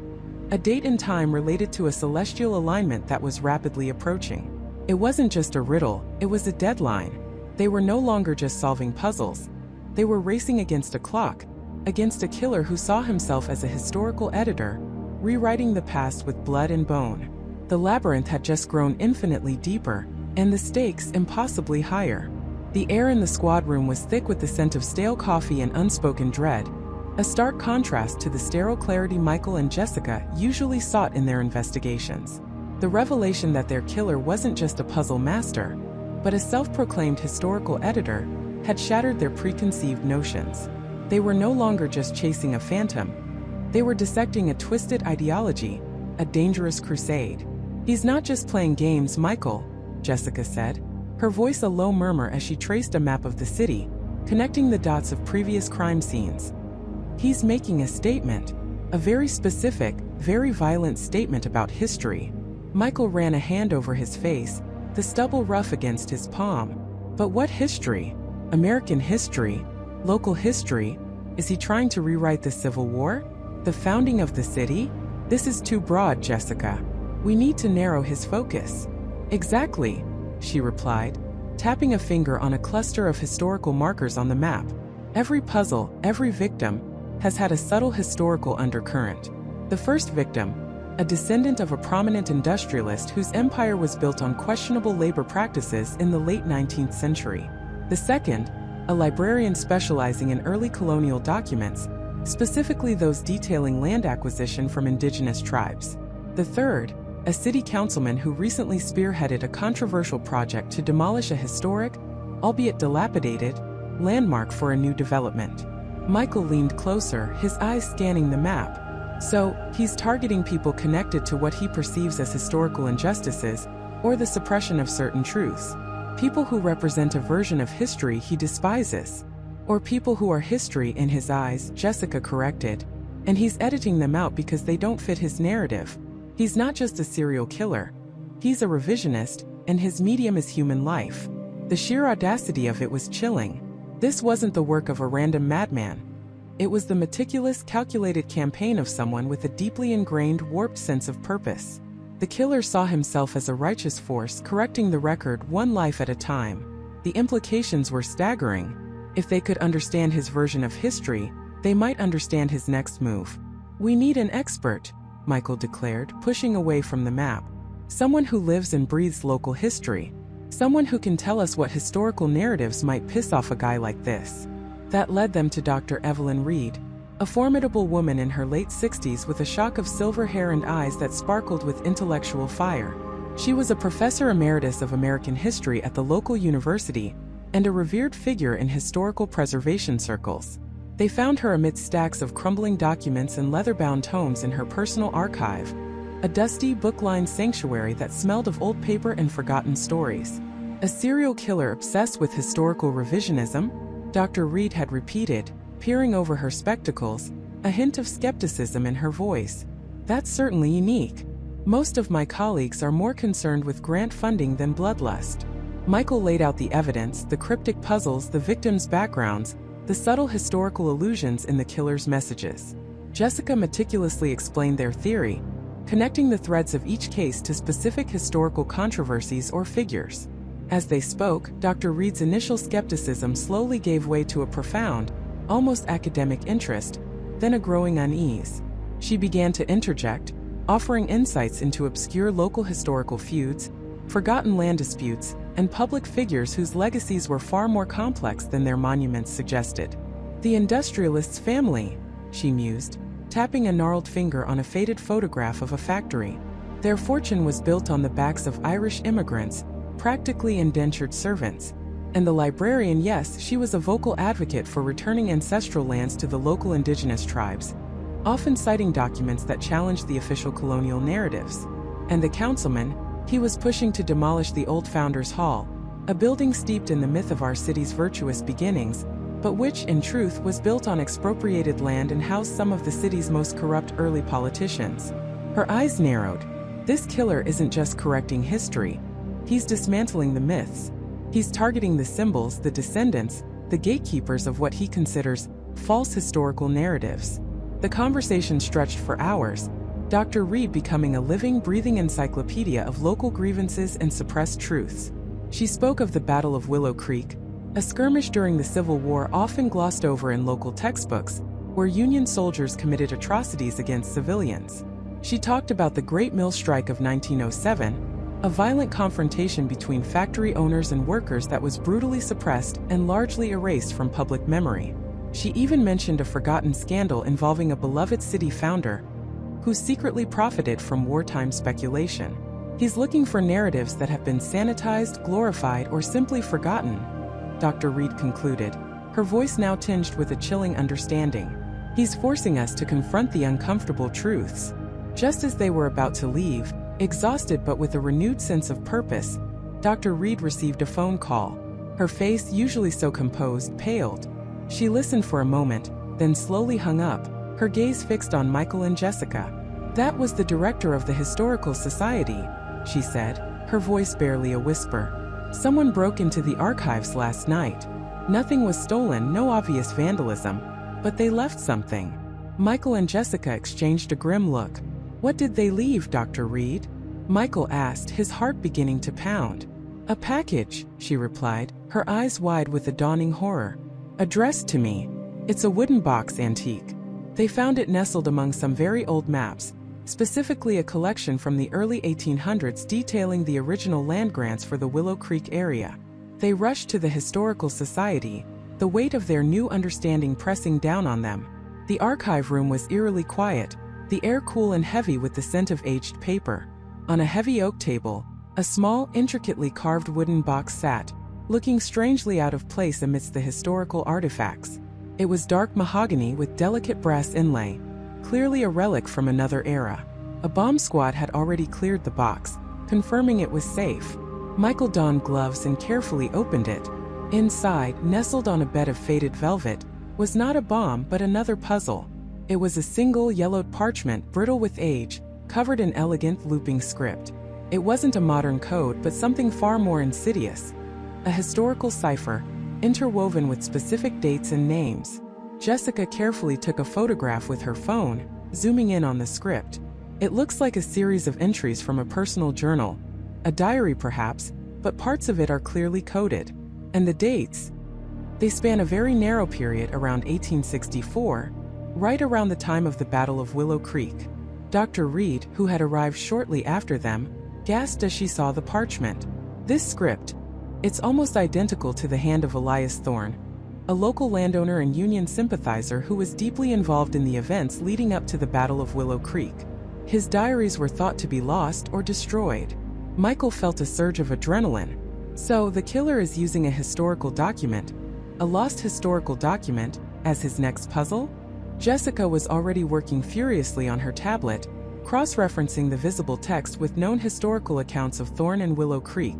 a date and time related to a celestial alignment that was rapidly approaching. It wasn't just a riddle, it was a deadline. They were no longer just solving puzzles. They were racing against a clock, against a killer who saw himself as a historical editor, rewriting the past with blood and bone. The labyrinth had just grown infinitely deeper, and the stakes impossibly higher. The air in the squad room was thick with the scent of stale coffee and unspoken dread, a stark contrast to the sterile clarity Michael and Jessica usually sought in their investigations. The revelation that their killer wasn't just a puzzle master, but a self-proclaimed historical editor, had shattered their preconceived notions. They were no longer just chasing a phantom. They were dissecting a twisted ideology, a dangerous crusade. "He's not just playing games, Michael," Jessica said, her voice a low murmur as she traced a map of the city, connecting the dots of previous crime scenes. "He's making a statement, a very specific, very violent statement about history." Michael ran a hand over his face, the stubble rough against his palm. "But what history? American history? Local history? Is he trying to rewrite the Civil War? The founding of the city? This is too broad, Jessica. We need to narrow his focus." "Exactly," she replied, tapping a finger on a cluster of historical markers on the map. "Every puzzle, every victim, has had a subtle historical undercurrent. The first victim, a descendant of a prominent industrialist whose empire was built on questionable labor practices in the late 19th century. The second, a librarian specializing in early colonial documents, specifically those detailing land acquisition from indigenous tribes. The third, a city councilman who recently spearheaded a controversial project to demolish a historic, albeit dilapidated, landmark for a new development." Michael leaned closer, his eyes scanning the map. "So, he's targeting people connected to what he perceives as historical injustices, or the suppression of certain truths. People who represent a version of history he despises. Or people who are history in his eyes," Jessica corrected. "And he's editing them out because they don't fit his narrative. He's not just a serial killer. He's a revisionist, and his medium is human life." The sheer audacity of it was chilling. This wasn't the work of a random madman. It was the meticulous, calculated campaign of someone with a deeply ingrained, warped sense of purpose. The killer saw himself as a righteous force correcting the record one life at a time. The implications were staggering. If they could understand his version of history, they might understand his next move. "We need an expert," Michael declared, pushing away from the map. "Someone who lives and breathes local history. Someone who can tell us what historical narratives might piss off a guy like this." That led them to Dr. Evelyn Reed, a formidable woman in her late 60s with a shock of silver hair and eyes that sparkled with intellectual fire. She was a professor emeritus of American history at the local university and a revered figure in historical preservation circles. They found her amidst stacks of crumbling documents and leather-bound tomes in her personal archive, a dusty, book-lined sanctuary that smelled of old paper and forgotten stories. "A serial killer obsessed with historical revisionism?" Dr. Reed had repeated, peering over her spectacles, a hint of skepticism in her voice. "That's certainly unique. Most of my colleagues are more concerned with grant funding than bloodlust." Michael laid out the evidence, the cryptic puzzles, the victims' backgrounds, the subtle historical allusions in the killer's messages. Jessica meticulously explained their theory, connecting the threads of each case to specific historical controversies or figures. As they spoke, Dr. Reed's initial skepticism slowly gave way to a profound, almost academic interest, then a growing unease. She began to interject, offering insights into obscure local historical feuds, forgotten land disputes, and public figures whose legacies were far more complex than their monuments suggested. "The industrialist's family," she mused, tapping a gnarled finger on a faded photograph of a factory. "Their fortune was built on the backs of Irish immigrants, practically indentured servants. And the librarian, yes, she was a vocal advocate for returning ancestral lands to the local indigenous tribes, often citing documents that challenged the official colonial narratives. And the councilman, he was pushing to demolish the old Founders Hall, a building steeped in the myth of our city's virtuous beginnings, but which, in truth, was built on expropriated land and housed some of the city's most corrupt early politicians." Her eyes narrowed. This killer isn't just correcting history. He's dismantling the myths. He's targeting the symbols, the descendants, the gatekeepers of what he considers false historical narratives. The conversation stretched for hours, Dr. Reed becoming a living, breathing encyclopedia of local grievances and suppressed truths. She spoke of the Battle of Willow Creek, a skirmish during the Civil War often glossed over in local textbooks, where Union soldiers committed atrocities against civilians. She talked about the Great Mill Strike of 1907, A violent confrontation between factory owners and workers that was brutally suppressed and largely erased from public memory. She even mentioned a forgotten scandal involving a beloved city founder who secretly profited from wartime speculation. He's looking for narratives that have been sanitized, glorified, or simply forgotten, Dr. Reed concluded, her voice now tinged with a chilling understanding. He's forcing us to confront the uncomfortable truths. Just as they were about to leave, exhausted but with a renewed sense of purpose, Dr. Reed received a phone call. Her face, usually so composed, paled. She listened for a moment, then slowly hung up, her gaze fixed on Michael and Jessica. "That was the director of the Historical Society," she said, her voice barely a whisper. "Someone broke into the archives last night. Nothing was stolen, no obvious vandalism, but they left something." Michael and Jessica exchanged a grim look. "What did they leave, Dr. Reed?" Michael asked, his heart beginning to pound. "A package," she replied, her eyes wide with a dawning horror. "Addressed to me. It's a wooden box, antique. They found it nestled among some very old maps, specifically a collection from the early 1800s detailing the original land grants for the Willow Creek area. They rushed to the Historical Society, the weight of their new understanding pressing down on them. The archive room was eerily quiet, the air cool and heavy with the scent of aged paper. On a heavy oak table, a small, intricately carved wooden box sat, looking strangely out of place amidst the historical artifacts. It was dark mahogany with delicate brass inlay, clearly a relic from another era. A bomb squad had already cleared the box, confirming it was safe. Michael donned gloves and carefully opened it. Inside, nestled on a bed of faded velvet, was not a bomb but another puzzle. It was a single yellowed parchment, brittle with age, covered in elegant looping script. It wasn't a modern code but something far more insidious. A historical cipher, interwoven with specific dates and names. Jessica carefully took a photograph with her phone, zooming in on the script. It looks like a series of entries from a personal journal, a diary perhaps, but parts of it are clearly coded. And the dates? They span a very narrow period around 1864, right around the time of the Battle of Willow Creek. Dr. Reed, who had arrived shortly after them, gasped as she saw the parchment. This script, it's almost identical to the hand of Elias Thorne, a local landowner and Union sympathizer who was deeply involved in the events leading up to the Battle of Willow Creek. His diaries were thought to be lost or destroyed. Michael felt a surge of adrenaline. So, the killer is using a historical document, a lost historical document, as his next puzzle? Jessica was already working furiously on her tablet, cross-referencing the visible text with known historical accounts of Thorne and Willow Creek.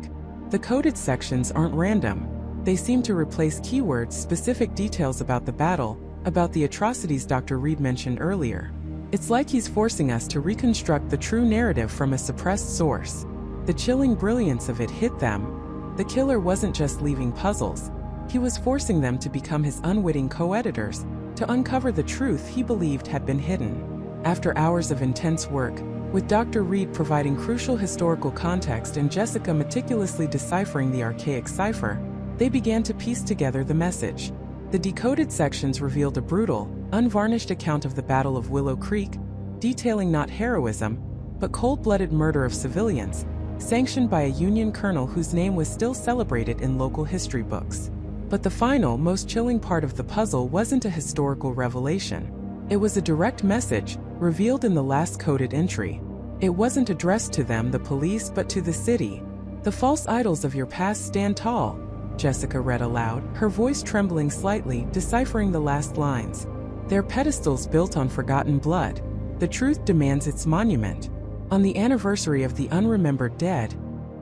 The coded sections aren't random. They seem to replace keywords, specific details about the battle, about the atrocities Dr. Reed mentioned earlier. It's like he's forcing us to reconstruct the true narrative from a suppressed source. The chilling brilliance of it hit them. The killer wasn't just leaving puzzles. He was forcing them to become his unwitting co-editors, to uncover the truth he believed had been hidden. After hours of intense work, with Dr. Reed providing crucial historical context and Jessica meticulously deciphering the archaic cipher, they began to piece together the message. The decoded sections revealed a brutal, unvarnished account of the Battle of Willow Creek, detailing not heroism, but cold-blooded murder of civilians, sanctioned by a Union colonel whose name was still celebrated in local history books. But the final, most chilling part of the puzzle wasn't a historical revelation. It was a direct message, revealed in the last coded entry. It wasn't addressed to them, the police, but to the city. "The false idols of your past stand tall," Jessica read aloud, her voice trembling slightly, deciphering the last lines. "Their pedestals built on forgotten blood. The truth demands its monument. On the anniversary of the unremembered dead,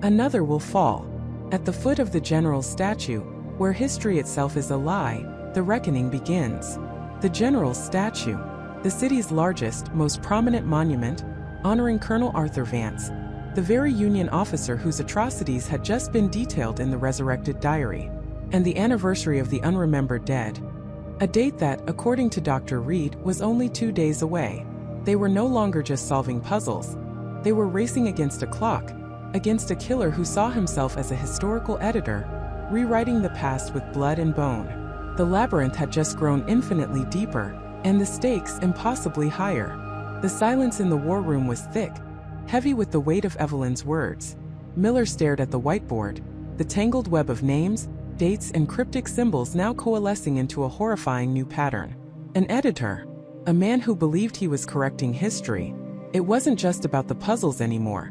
another will fall. At the foot of the general's statue, where history itself is a lie, the reckoning begins." The general's statue, the city's largest, most prominent monument, honoring Colonel Arthur Vance, the very Union officer whose atrocities had just been detailed in the resurrected diary. And the anniversary of the unremembered dead. A date that, according to Dr. Reed, was only 2 days away. They were no longer just solving puzzles. They were racing against a clock, against a killer who saw himself as a historical editor, rewriting the past with blood and bone. The labyrinth had just grown infinitely deeper, and the stakes impossibly higher. The silence in the war room was thick, heavy with the weight of Evelyn's words. Miller stared at the whiteboard, the tangled web of names, dates, and cryptic symbols now coalescing into a horrifying new pattern. An editor. A man who believed he was correcting history. It wasn't just about the puzzles anymore.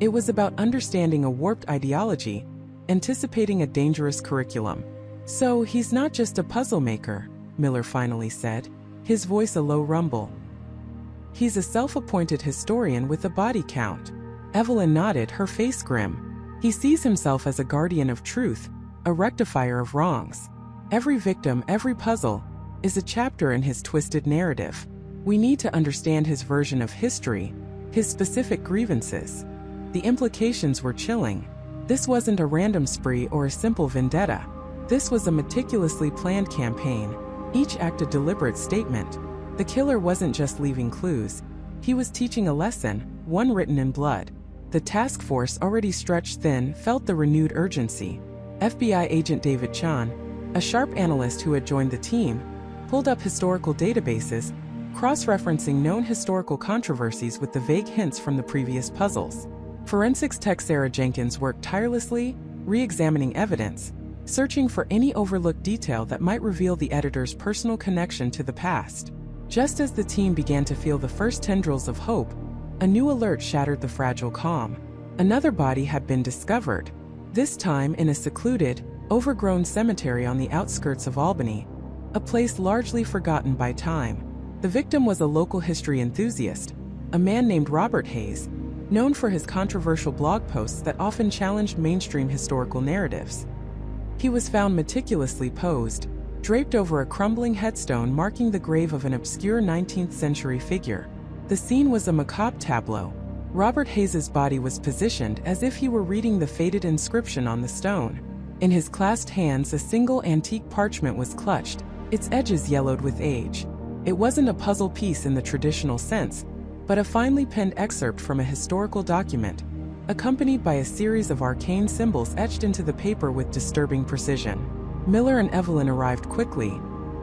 It was about understanding a warped ideology, anticipating a dangerous curriculum. So he's not just a puzzle maker, Miller finally said, his voice a low rumble. He's a self-appointed historian with a body count. Evelyn nodded, her face grim. He sees himself as a guardian of truth, a rectifier of wrongs. Every victim, every puzzle, is a chapter in his twisted narrative. We need to understand his version of history, his specific grievances. The implications were chilling. This wasn't a random spree or a simple vendetta. This was a meticulously planned campaign, each act a deliberate statement. The killer wasn't just leaving clues. He was teaching a lesson, one written in blood. The task force, already stretched thin, felt the renewed urgency. FBI agent David Chan, a sharp analyst who had joined the team, pulled up historical databases, cross-referencing known historical controversies with the vague hints from the previous puzzles. Forensics tech Sarah Jenkins worked tirelessly, re-examining evidence, searching for any overlooked detail that might reveal the editor's personal connection to the past. Just as the team began to feel the first tendrils of hope, a new alert shattered the fragile calm. Another body had been discovered, this time in a secluded, overgrown cemetery on the outskirts of Albany, a place largely forgotten by time. The victim was a local history enthusiast, a man named Robert Hayes, known for his controversial blog posts that often challenged mainstream historical narratives. He was found meticulously posed, draped over a crumbling headstone marking the grave of an obscure 19th century figure. The scene was a macabre tableau. Robert Hayes's body was positioned as if he were reading the faded inscription on the stone. In his clasped hands, a single antique parchment was clutched, its edges yellowed with age. It wasn't a puzzle piece in the traditional sense, but a finely penned excerpt from a historical document, accompanied by a series of arcane symbols etched into the paper with disturbing precision. Miller and Evelyn arrived quickly,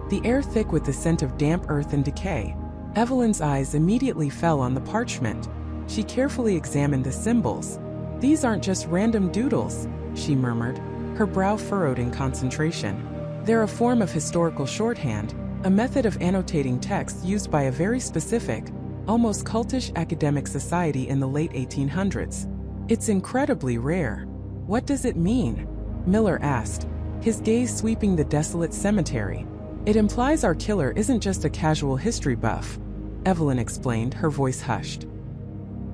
the air thick with the scent of damp earth and decay. Evelyn's eyes immediately fell on the parchment. She carefully examined the symbols. "These aren't just random doodles," she murmured, her brow furrowed in concentration. "They're a form of historical shorthand, a method of annotating text used by a very specific, almost cultish academic society in the late 1800s. It's incredibly rare. What does it mean?" Miller asked, his gaze sweeping the desolate cemetery. "It implies our killer isn't just a casual history buff," Evelyn explained, her voice hushed.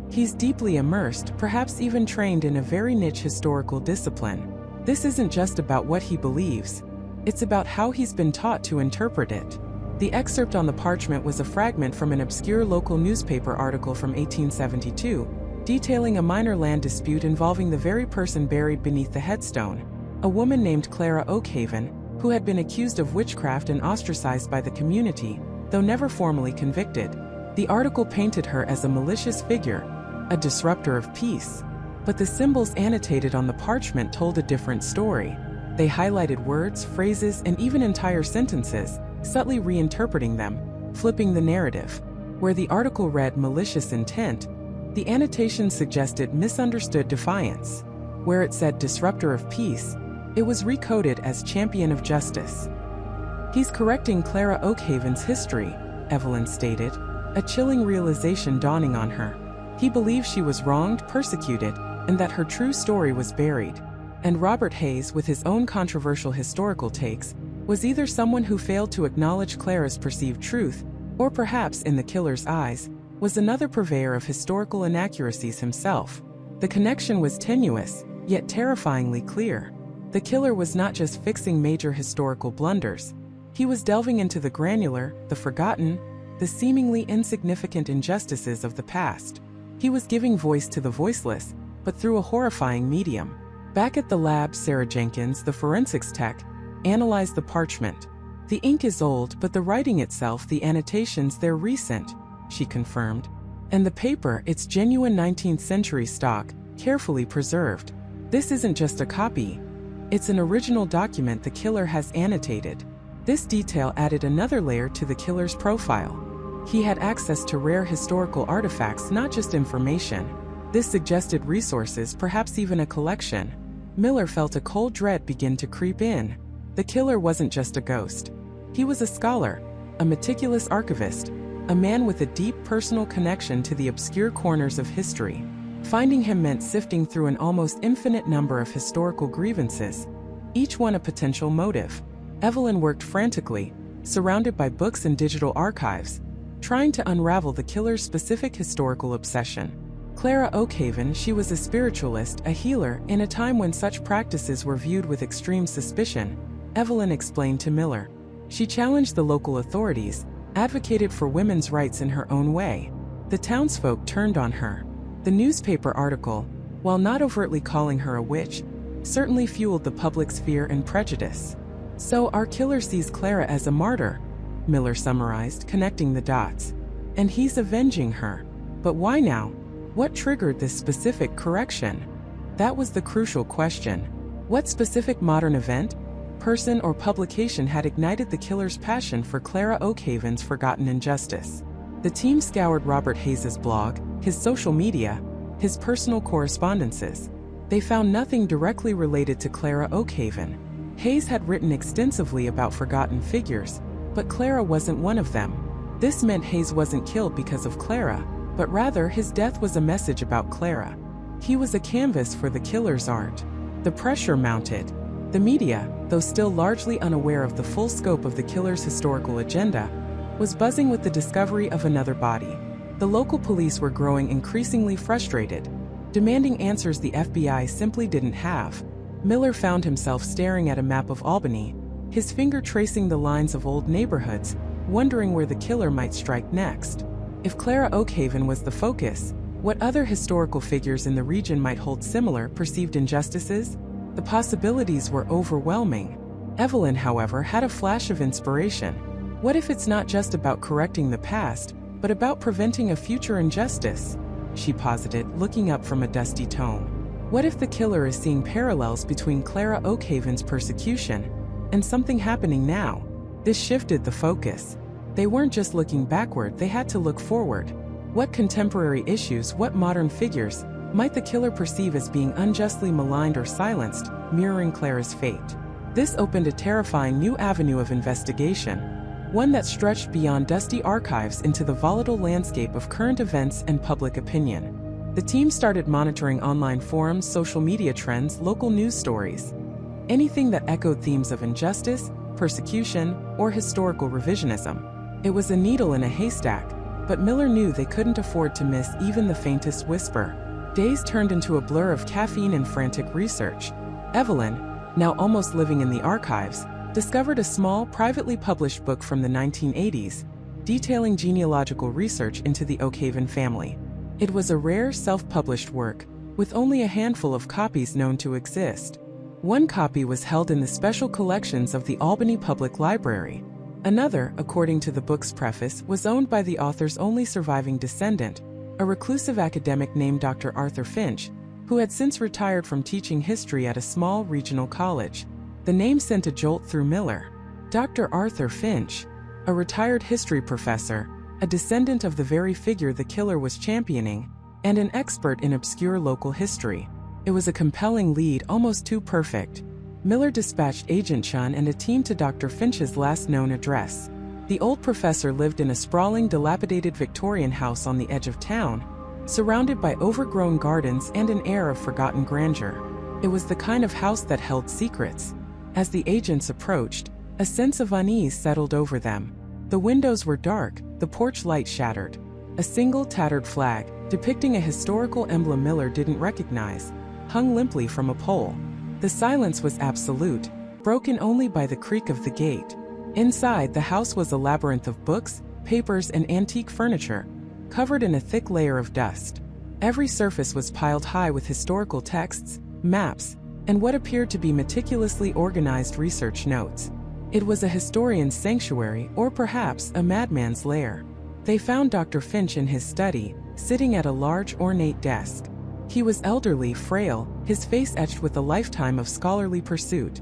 "He's deeply immersed, perhaps even trained in a very niche historical discipline. This isn't just about what he believes. It's about how he's been taught to interpret it." The excerpt on the parchment was a fragment from an obscure local newspaper article from 1872, detailing a minor land dispute involving the very person buried beneath the headstone, a woman named Clara Oakhaven, who had been accused of witchcraft and ostracized by the community, though never formally convicted. The article painted her as a malicious figure, a disruptor of peace. But the symbols annotated on the parchment told a different story. They highlighted words, phrases, and even entire sentences, subtly reinterpreting them, flipping the narrative. Where the article read malicious intent, the annotation suggested misunderstood defiance. Where it said disruptor of peace, it was recoded as champion of justice. "He's correcting Clara Oakhaven's history," Evelyn stated, a chilling realization dawning on her. "He believes she was wronged, persecuted, and that her true story was buried. And Robert Hayes, with his own controversial historical takes, was either someone who failed to acknowledge Clara's perceived truth, or perhaps, in the killer's eyes, was another purveyor of historical inaccuracies himself." The connection was tenuous, yet terrifyingly clear. The killer was not just fixing major historical blunders. He was delving into the granular, the forgotten, the seemingly insignificant injustices of the past. He was giving voice to the voiceless, but through a horrifying medium. Back at the lab, Sarah Jenkins, the forensics tech, analyzed the parchment. "The ink is old, but the writing itself, the annotations, they're recent," she confirmed. "And the paper, it's genuine 19th century stock, carefully preserved. This isn't just a copy. It's an original document the killer has annotated." This detail added another layer to the killer's profile. He had access to rare historical artifacts, not just information. This suggested resources, perhaps even a collection. Miller felt a cold dread begin to creep in. The killer wasn't just a ghost. He was a scholar, a meticulous archivist, a man with a deep personal connection to the obscure corners of history. Finding him meant sifting through an almost infinite number of historical grievances, each one a potential motive. Evelyn worked frantically, surrounded by books and digital archives, trying to unravel the killer's specific historical obsession. Clara Oakhaven, she was a spiritualist, a healer, in a time when such practices were viewed with extreme suspicion, Evelyn explained to Miller. She challenged the local authorities, advocated for women's rights in her own way. The townsfolk turned on her. The newspaper article, while not overtly calling her a witch, certainly fueled the public's fear and prejudice. So our killer sees Clara as a martyr, Miller summarized, connecting the dots. And he's avenging her. But why now? What triggered this specific correction? That was the crucial question. What specific modern event, person, or publication had ignited the killer's passion for Clara Oakhaven's forgotten injustice? The team scoured Robert Hayes's blog, his social media, his personal correspondences. They found nothing directly related to Clara Oakhaven. Hayes had written extensively about forgotten figures, but Clara wasn't one of them. This meant Hayes wasn't killed because of Clara, but rather his death was a message about Clara. He was a canvas for the killer's art. The pressure mounted. The media, though still largely unaware of the full scope of the killer's historical agenda, was buzzing with the discovery of another body. The local police were growing increasingly frustrated, demanding answers the FBI simply didn't have. Miller found himself staring at a map of Albany, his finger tracing the lines of old neighborhoods, wondering where the killer might strike next. If Clara Oakhaven was the focus, what other historical figures in the region might hold similar perceived injustices? The possibilities were overwhelming. Evelyn, however, had a flash of inspiration. What if it's not just about correcting the past, but about preventing a future injustice? She posited, looking up from a dusty tome. What if the killer is seeing parallels between Clara Oakhaven's persecution and something happening now? This shifted the focus. They weren't just looking backward, they had to look forward. What contemporary issues, what modern figures, might the killer perceive as being unjustly maligned or silenced, mirroring Clara's fate? This opened a terrifying new avenue of investigation, one that stretched beyond dusty archives into the volatile landscape of current events and public opinion. The team started monitoring online forums, social media trends, local news stories. Anything that echoed themes of injustice, persecution, or historical revisionism. It was a needle in a haystack, but Miller knew they couldn't afford to miss even the faintest whisper. Days turned into a blur of caffeine and frantic research. Evelyn, now almost living in the archives, discovered a small, privately published book from the 1980s, detailing genealogical research into the Oakhaven family. It was a rare, self-published work, with only a handful of copies known to exist. One copy was held in the special collections of the Albany Public Library. Another, according to the book's preface, was owned by the author's only surviving descendant, a reclusive academic named Dr. Arthur Finch, who had since retired from teaching history at a small regional college. The name sent a jolt through Miller. Dr. Arthur Finch, a retired history professor, a descendant of the very figure the killer was championing, and an expert in obscure local history. It was a compelling lead, almost too perfect. Miller dispatched Agent Chun and a team to Dr. Finch's last known address. The old professor lived in a sprawling, dilapidated Victorian house on the edge of town, surrounded by overgrown gardens and an air of forgotten grandeur. It was the kind of house that held secrets. As the agents approached, a sense of unease settled over them. The windows were dark, the porch light shattered. A single tattered flag, depicting a historical emblem Miller didn't recognize, hung limply from a pole. The silence was absolute, broken only by the creak of the gate. Inside, the house was a labyrinth of books, papers, and antique furniture, covered in a thick layer of dust. Every surface was piled high with historical texts, maps, and what appeared to be meticulously organized research notes. It was a historian's sanctuary, or perhaps a madman's lair. They found Dr. Finch in his study, sitting at a large, ornate desk. He was elderly, frail, his face etched with a lifetime of scholarly pursuit.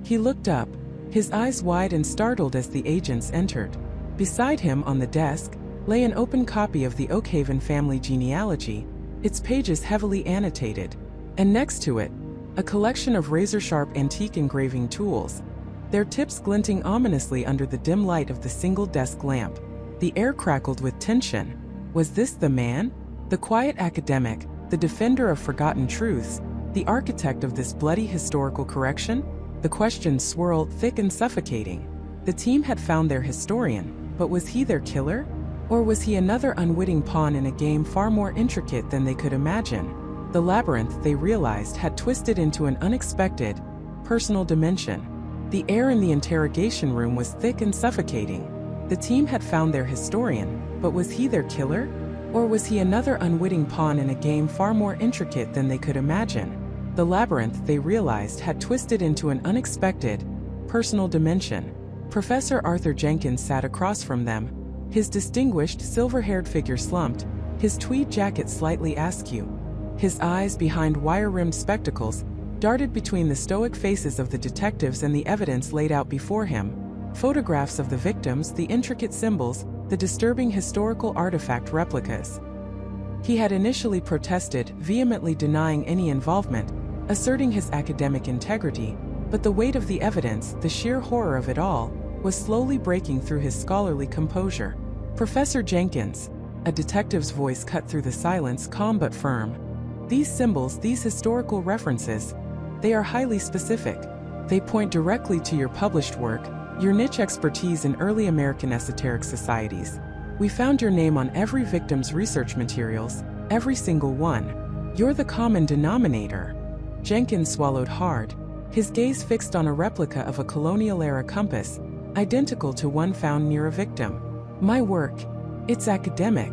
He looked up, his eyes wide and startled as the agents entered. Beside him on the desk lay an open copy of the Oakhaven family genealogy, its pages heavily annotated, and next to it, a collection of razor-sharp antique engraving tools, their tips glinting ominously under the dim light of the single desk lamp. The air crackled with tension. Was this the man? The quiet academic, the defender of forgotten truths, the architect of this bloody historical correction? The questions swirled, thick and suffocating. The team had found their historian, but was he their killer? Or was he another unwitting pawn in a game far more intricate than they could imagine? The labyrinth, they realized, had twisted into an unexpected, personal dimension. The air in the interrogation room was thick and suffocating. The team had found their historian, but was he their killer? Or was he another unwitting pawn in a game far more intricate than they could imagine? The labyrinth, they realized, had twisted into an unexpected, personal dimension. Professor Arthur Jenkins sat across from them, his distinguished, silver-haired figure slumped, his tweed jacket slightly askew. His eyes, behind wire-rimmed spectacles, darted between the stoic faces of the detectives and the evidence laid out before him. Photographs of the victims, the intricate symbols, the disturbing historical artifact replicas. He had initially protested, vehemently denying any involvement, asserting his academic integrity, but the weight of the evidence, the sheer horror of it all, was slowly breaking through his scholarly composure. Professor Jenkins, a detective's voice cut through the silence, calm but firm. These symbols, these historical references, they are highly specific. They point directly to your published work, your niche expertise in early American esoteric societies. We found your name on every victim's research materials, every single one. You're the common denominator. Jenkins swallowed hard, his gaze fixed on a replica of a colonial-era compass, identical to one found near a victim. My work, it's academic,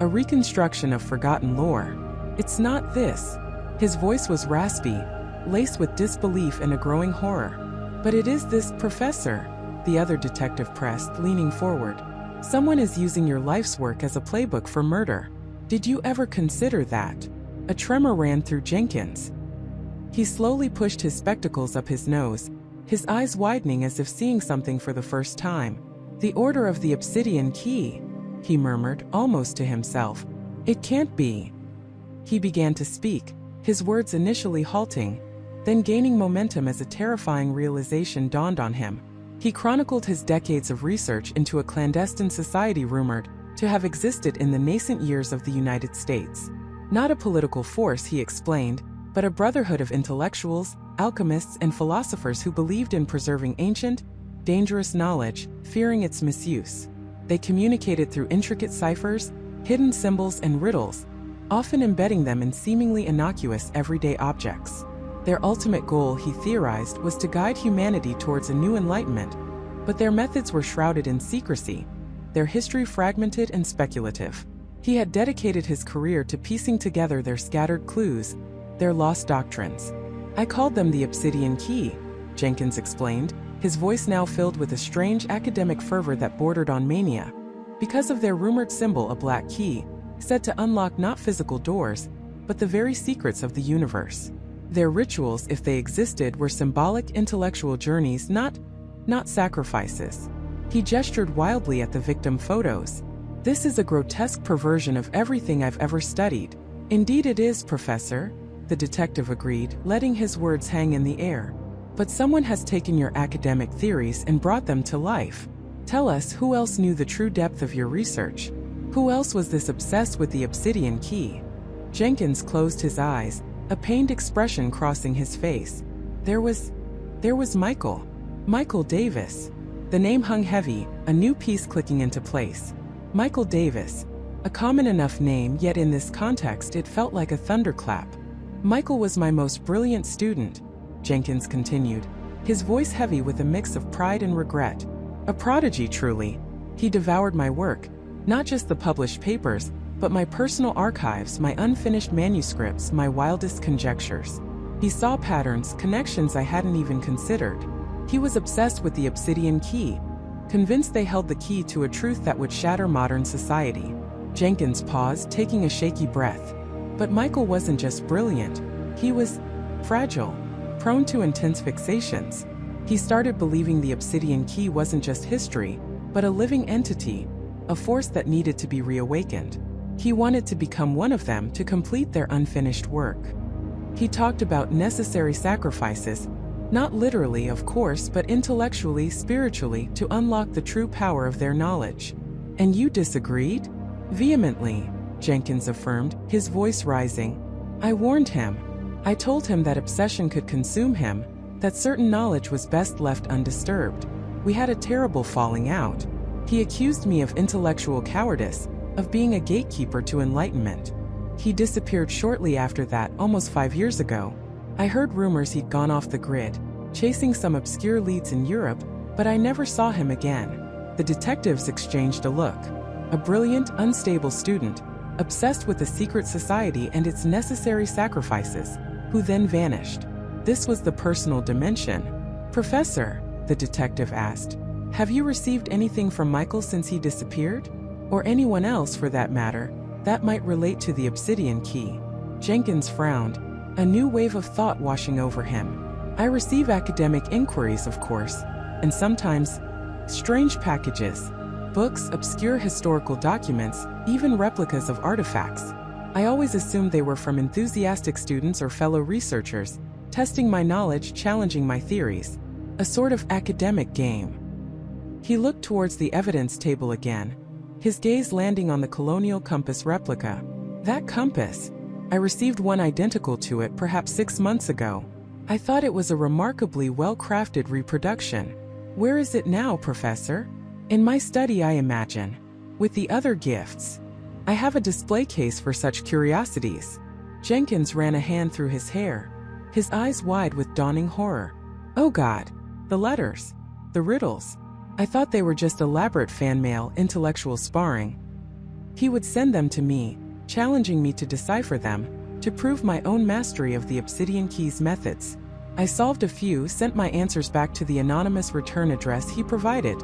a reconstruction of forgotten lore. It's not this. His voice was raspy, laced with disbelief and a growing horror. But it is this, Professor, the other detective pressed, leaning forward. Someone is using your life's work as a playbook for murder. Did you ever consider that? A tremor ran through Jenkins. He slowly pushed his spectacles up his nose, his eyes widening as if seeing something for the first time. The Order of the Obsidian Key, he murmured, almost to himself. It can't be. He began to speak, his words initially halting, then gaining momentum as a terrifying realization dawned on him. He chronicled his decades of research into a clandestine society rumored to have existed in the nascent years of the United States. Not a political force, he explained, but a brotherhood of intellectuals, alchemists, and philosophers who believed in preserving ancient, dangerous knowledge, fearing its misuse. They communicated through intricate ciphers, hidden symbols, and riddles, often embedding them in seemingly innocuous everyday objects. Their ultimate goal, he theorized, was to guide humanity towards a new enlightenment, but their methods were shrouded in secrecy, their history fragmented and speculative. He had dedicated his career to piecing together their scattered clues, their lost doctrines. I called them the Obsidian Key, Jenkins explained, his voice now filled with a strange academic fervor that bordered on mania. Because of their rumored symbol, a black key, said to unlock not physical doors, but the very secrets of the universe. Their rituals, if they existed, were symbolic intellectual journeys, not sacrifices. He gestured wildly at the victim photos. This is a grotesque perversion of everything I've ever studied. Indeed it is, Professor, the detective agreed, letting his words hang in the air. But someone has taken your academic theories and brought them to life. Tell us, who else knew the true depth of your research? Who else was this obsessed with the Obsidian Key? Jenkins closed his eyes, a pained expression crossing his face. There was Michael Davis. The name hung heavy, a new piece clicking into place. Michael Davis. A common enough name, yet in this context it felt like a thunderclap. Michael was my most brilliant student, Jenkins continued, his voice heavy with a mix of pride and regret. A prodigy, truly. He devoured my work, not just the published papers, but my personal archives, my unfinished manuscripts, my wildest conjectures. He saw patterns, connections I hadn't even considered. He was obsessed with the Obsidian Key, convinced they held the key to a truth that would shatter modern society. Jenkins paused, taking a shaky breath. But Michael wasn't just brilliant. He was fragile, prone to intense fixations. He started believing the Obsidian Key wasn't just history, but a living entity, a force that needed to be reawakened. He wanted to become one of them to complete their unfinished work. He talked about necessary sacrifices, not literally, of course, but intellectually, spiritually, to unlock the true power of their knowledge. And you disagreed? Vehemently, Jenkins affirmed, his voice rising. I warned him. I told him that obsession could consume him, that certain knowledge was best left undisturbed. We had a terrible falling out. He accused me of intellectual cowardice, of being a gatekeeper to enlightenment. He disappeared shortly after that, almost 5 years ago. I heard rumors he'd gone off the grid, chasing some obscure leads in Europe, but I never saw him again. The detectives exchanged a look. A brilliant, unstable student, obsessed with a secret society and its necessary sacrifices, who then vanished. This was the personal dimension. Professor, the detective asked, have you received anything from Michael since he disappeared? Or anyone else for that matter, that might relate to the obsidian key? Jenkins frowned, a new wave of thought washing over him. I receive academic inquiries, of course, and sometimes strange packages. Books, obscure historical documents, even replicas of artifacts. I always assumed they were from enthusiastic students or fellow researchers, testing my knowledge, challenging my theories. A sort of academic game. He looked towards the evidence table again, his gaze landing on the colonial compass replica. That compass. I received one identical to it perhaps 6 months ago. I thought it was a remarkably well-crafted reproduction. Where is it now, Professor? In my study, I imagine. With the other gifts. I have a display case for such curiosities. Jenkins ran a hand through his hair, his eyes wide with dawning horror. Oh God, the letters, the riddles. I thought they were just elaborate fan mail, intellectual sparring. He would send them to me, challenging me to decipher them, to prove my own mastery of the obsidian key's methods. I solved a few, sent my answers back to the anonymous return address he provided,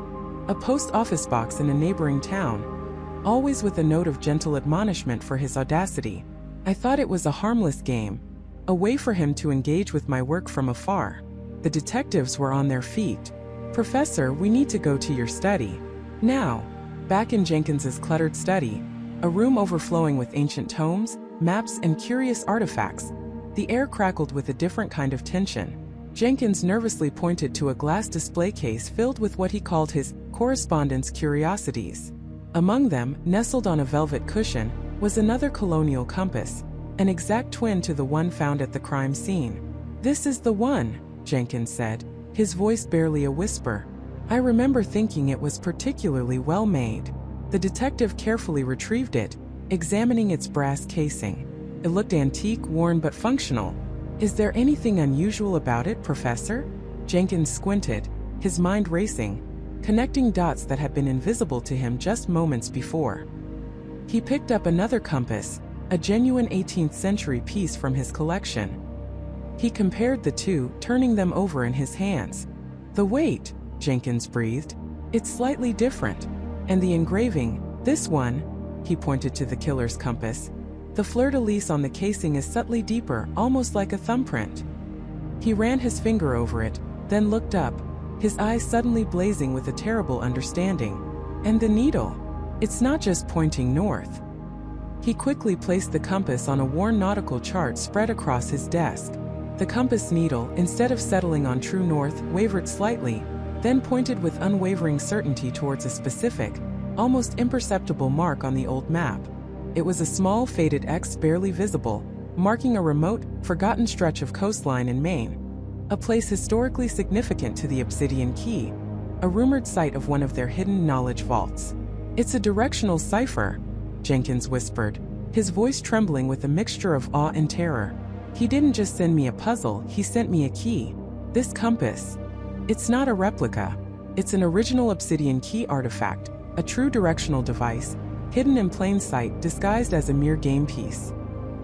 a post office box in a neighboring town, always with a note of gentle admonishment for his audacity. I thought it was a harmless game, a way for him to engage with my work from afar. The detectives were on their feet. Professor, we need to go to your study. Now. Back in Jenkins's cluttered study, a room overflowing with ancient tomes, maps, and curious artifacts, the air crackled with a different kind of tension. Jenkins nervously pointed to a glass display case filled with what he called his correspondence curiosities. Among them, nestled on a velvet cushion, was another colonial compass, an exact twin to the one found at the crime scene. This is the one, Jenkins said, his voice barely a whisper. I remember thinking it was particularly well made. The detective carefully retrieved it, examining its brass casing. It looked antique, worn but functional. Is there anything unusual about it, Professor? Jenkins squinted, his mind racing, connecting dots that had been invisible to him just moments before. He picked up another compass, a genuine 18th century piece from his collection. He compared the two, turning them over in his hands. The weight, Jenkins breathed. It's slightly different. And the engraving, this one, he pointed to the killer's compass. The fleur-de-lis on the casing is subtly deeper, almost like a thumbprint. He ran his finger over it, then looked up, his eyes suddenly blazing with a terrible understanding. And the needle. It's not just pointing north. He quickly placed the compass on a worn nautical chart spread across his desk. The compass needle, instead of settling on true north, wavered slightly, then pointed with unwavering certainty towards a specific, almost imperceptible mark on the old map. It was a small faded X barely visible, marking a remote, forgotten stretch of coastline in Maine, a place historically significant to the Obsidian Key, a rumored site of one of their hidden knowledge vaults. It's a directional cipher, Jenkins whispered, his voice trembling with a mixture of awe and terror. He didn't just send me a puzzle, he sent me a key. This compass. It's not a replica. It's an original Obsidian Key artifact, a true directional device, hidden in plain sight, disguised as a mere game piece.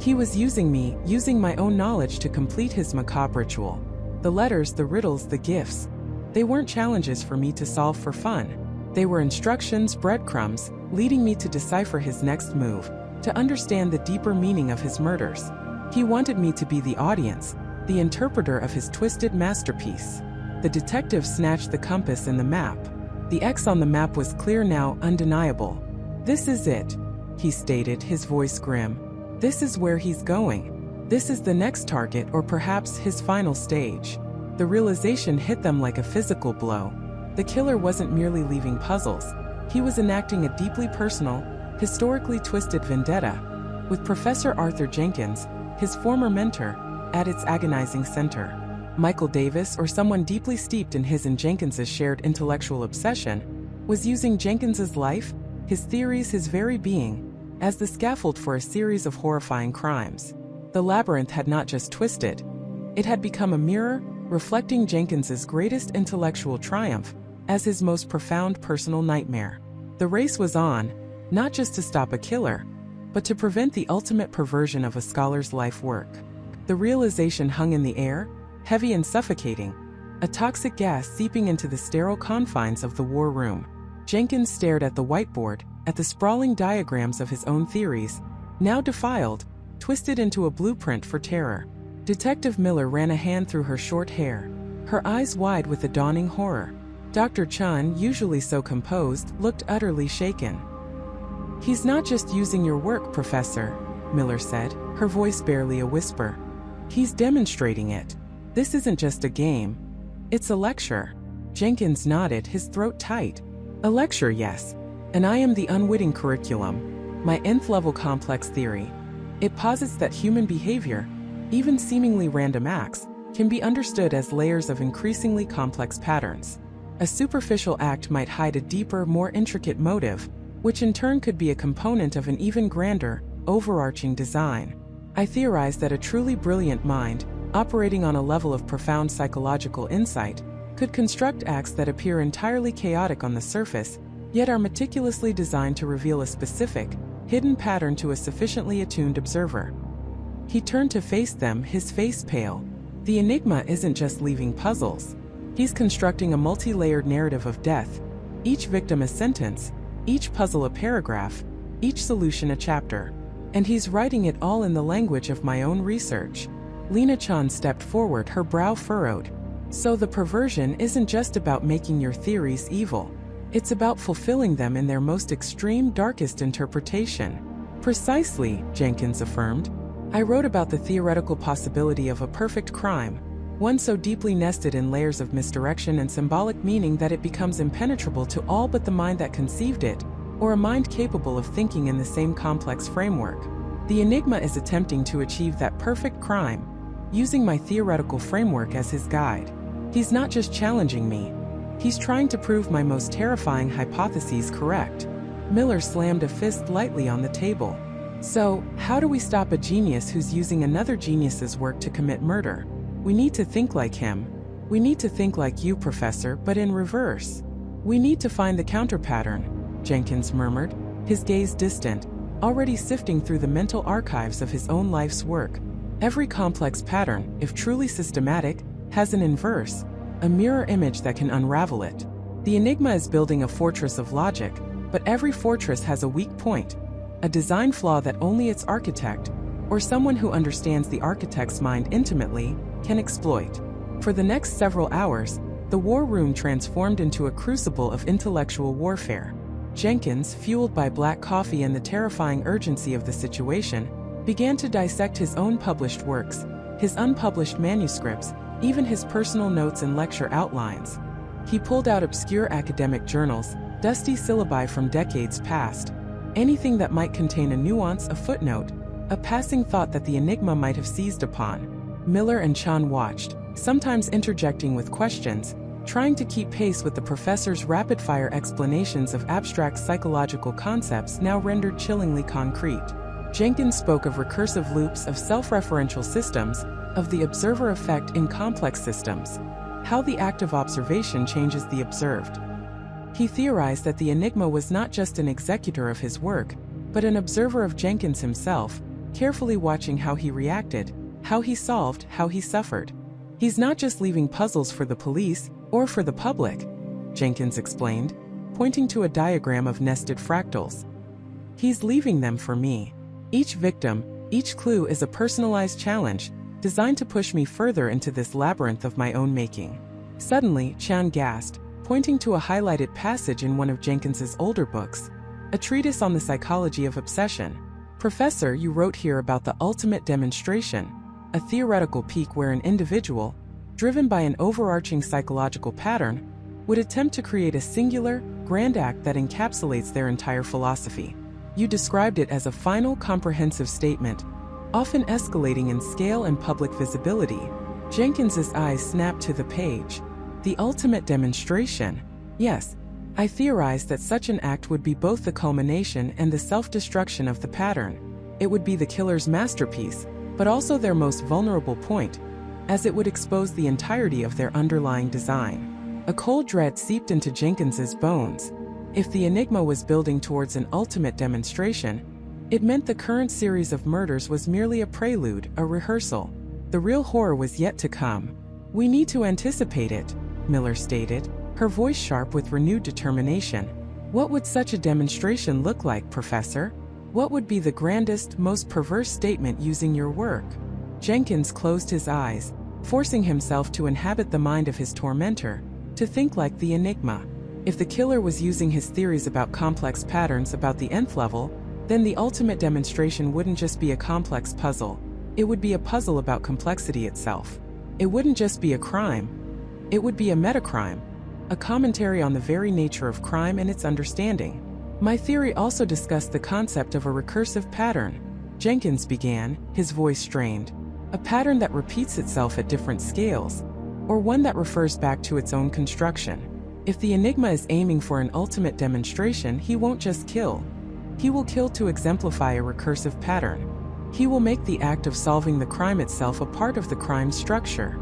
He was using me, using my own knowledge to complete his macabre ritual. The letters, the riddles, the gifts. They weren't challenges for me to solve for fun. They were instructions, breadcrumbs, leading me to decipher his next move, to understand the deeper meaning of his murders. He wanted me to be the audience, the interpreter of his twisted masterpiece. The detective snatched the compass and the map. The X on the map was clear now, undeniable. This is it. he stated, his voice grim. This is where he's going. This is the next target, or perhaps his final stage. The realization hit them like a physical blow. The killer wasn't merely leaving puzzles. He was enacting a deeply personal, historically twisted vendetta, with Professor Arthur Jenkins, his former mentor, at its agonizing center. Michael Davis, or someone deeply steeped in his and Jenkins's shared intellectual obsession, was using Jenkins's life, his theories, his very being, as the scaffold for a series of horrifying crimes. The labyrinth had not just twisted. It had become a mirror, reflecting Jenkins's greatest intellectual triumph as his most profound personal nightmare. The race was on, not just to stop a killer, but to prevent the ultimate perversion of a scholar's life work. The realization hung in the air, heavy and suffocating, a toxic gas seeping into the sterile confines of the war room. Jenkins stared at the whiteboard, at the sprawling diagrams of his own theories, now defiled, twisted into a blueprint for terror. Detective Miller ran a hand through her short hair, her eyes wide with the dawning horror. Dr. Chun, usually so composed, looked utterly shaken. "He's not just using your work, Professor," Miller said, her voice barely a whisper. "He's demonstrating it. This isn't just a game. It's a lecture." Jenkins nodded, his throat tight. "A lecture, yes. And I am the unwitting curriculum. My nth-level complex theory. It posits that human behavior, even seemingly random acts, can be understood as layers of increasingly complex patterns. A superficial act might hide a deeper, more intricate motive, which in turn could be a component of an even grander, overarching design. I theorize that a truly brilliant mind, operating on a level of profound psychological insight, could construct acts that appear entirely chaotic on the surface, yet are meticulously designed to reveal a specific, hidden pattern to a sufficiently attuned observer." He turned to face them, his face pale. The enigma isn't just leaving puzzles. He's constructing a multi-layered narrative of death, each victim a sentence, each puzzle a paragraph, each solution a chapter. And he's writing it all in the language of my own research. Lena Chan stepped forward, her brow furrowed. "So the perversion isn't just about making your theories evil. It's about fulfilling them in their most extreme, darkest interpretation." "Precisely," Jenkins affirmed. "I wrote about the theoretical possibility of a perfect crime, one so deeply nested in layers of misdirection and symbolic meaning that it becomes impenetrable to all but the mind that conceived it, or a mind capable of thinking in the same complex framework. The enigma is attempting to achieve that perfect crime, using my theoretical framework as his guide. He's not just challenging me. He's trying to prove my most terrifying hypotheses correct." Miller slammed a fist lightly on the table. "So, how do we stop a genius who's using another genius's work to commit murder? We need to think like him. We need to think like you, Professor, but in reverse. We need to find the counterpattern," Jenkins murmured, his gaze distant, already sifting through the mental archives of his own life's work. "Every complex pattern, if truly systematic, has an inverse, a mirror image that can unravel it. The enigma is building a fortress of logic, but every fortress has a weak point, a design flaw that only its architect, or someone who understands the architect's mind intimately, can exploit." For the next several hours, the war room transformed into a crucible of intellectual warfare. Jenkins, fueled by black coffee and the terrifying urgency of the situation, began to dissect his own published works, his unpublished manuscripts, even his personal notes and lecture outlines. He pulled out obscure academic journals, dusty syllabi from decades past, anything that might contain a nuance, a footnote, a passing thought that the enigma might have seized upon. Miller and Chan watched, sometimes interjecting with questions, trying to keep pace with the professor's rapid-fire explanations of abstract psychological concepts now rendered chillingly concrete. Jenkins spoke of recursive loops, of self-referential systems, of the observer effect in complex systems, how the act of observation changes the observed. He theorized that the enigma was not just an executor of his work, but an observer of Jenkins himself, carefully watching how he reacted, how he solved, how he suffered. "He's not just leaving puzzles for the police, or for the public," Jenkins explained, pointing to a diagram of nested fractals. "He's leaving them for me. Each victim, each clue is a personalized challenge, designed to push me further into this labyrinth of my own making." Suddenly, Chan gasped, pointing to a highlighted passage in one of Jenkins's older books. a treatise on the psychology of obsession. Professor, you wrote here about the ultimate demonstration, a theoretical peak where an individual, driven by an overarching psychological pattern, would attempt to create a singular, grand act that encapsulates their entire philosophy. You described it as a final comprehensive statement, often escalating in scale and public visibility. Jenkins's eyes snapped to the page. The ultimate demonstration. Yes, I theorized that such an act would be both the culmination and the self-destruction of the pattern. It would be the killer's masterpiece, but also their most vulnerable point, as it would expose the entirety of their underlying design. A cold dread seeped into Jenkins's bones. If the enigma was building towards an ultimate demonstration, it meant the current series of murders was merely a prelude, a rehearsal. The real horror was yet to come. We need to anticipate it, Miller stated, her voice sharp with renewed determination. What would such a demonstration look like, Professor? What would be the grandest, most perverse statement using your work? Jenkins closed his eyes, forcing himself to inhabit the mind of his tormentor, to think like the enigma. If the killer was using his theories about complex patterns about the nth level, then the ultimate demonstration wouldn't just be a complex puzzle. It would be a puzzle about complexity itself. It wouldn't just be a crime. It would be a metacrime, a commentary on the very nature of crime and its understanding. My theory also discussed the concept of a recursive pattern, Jenkins began, his voice strained. A pattern that repeats itself at different scales, or one that refers back to its own construction. If the enigma is aiming for an ultimate demonstration, he won't just kill. He will kill to exemplify a recursive pattern. He will make the act of solving the crime itself a part of the crime's structure.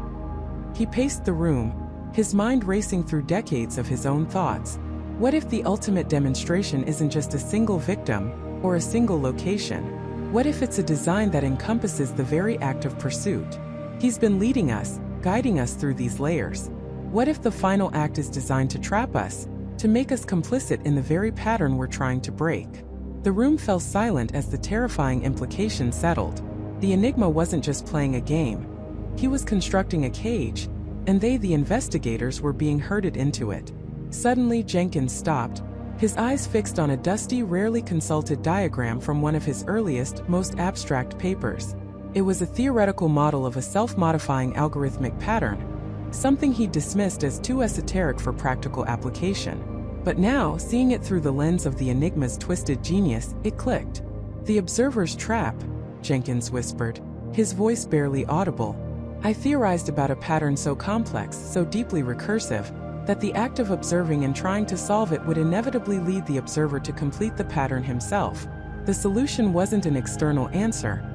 He paced the room, his mind racing through decades of his own thoughts. What if the ultimate demonstration isn't just a single victim, or a single location? What if it's a design that encompasses the very act of pursuit? He's been leading us, guiding us through these layers. What if the final act is designed to trap us, to make us complicit in the very pattern we're trying to break? The room fell silent as the terrifying implication settled. The enigma wasn't just playing a game. He was constructing a cage, and they, the investigators, were being herded into it. Suddenly, Jenkins stopped, his eyes fixed on a dusty, rarely consulted diagram from one of his earliest, most abstract papers. It was a theoretical model of a self-modifying algorithmic pattern, something he dismissed as too esoteric for practical application. But now, seeing it through the lens of the enigma's twisted genius, it clicked. The observer's trap, Jenkins whispered, his voice barely audible. I theorized about a pattern so complex, so deeply recursive, that the act of observing and trying to solve it would inevitably lead the observer to complete the pattern himself. The solution wasn't an external answer.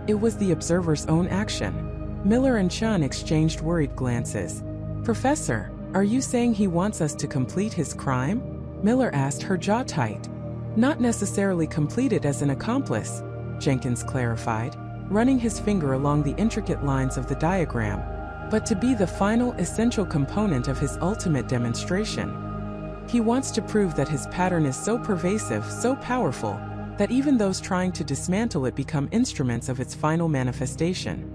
It was the observer's own action. Miller and Chun exchanged worried glances. Professor, are you saying he wants us to complete his crime? Miller asked, her jaw tight. Not necessarily complete it as an accomplice, Jenkins clarified, running his finger along the intricate lines of the diagram, but to be the final, essential component of his ultimate demonstration. He wants to prove that his pattern is so pervasive, so powerful, that even those trying to dismantle it become instruments of its final manifestation.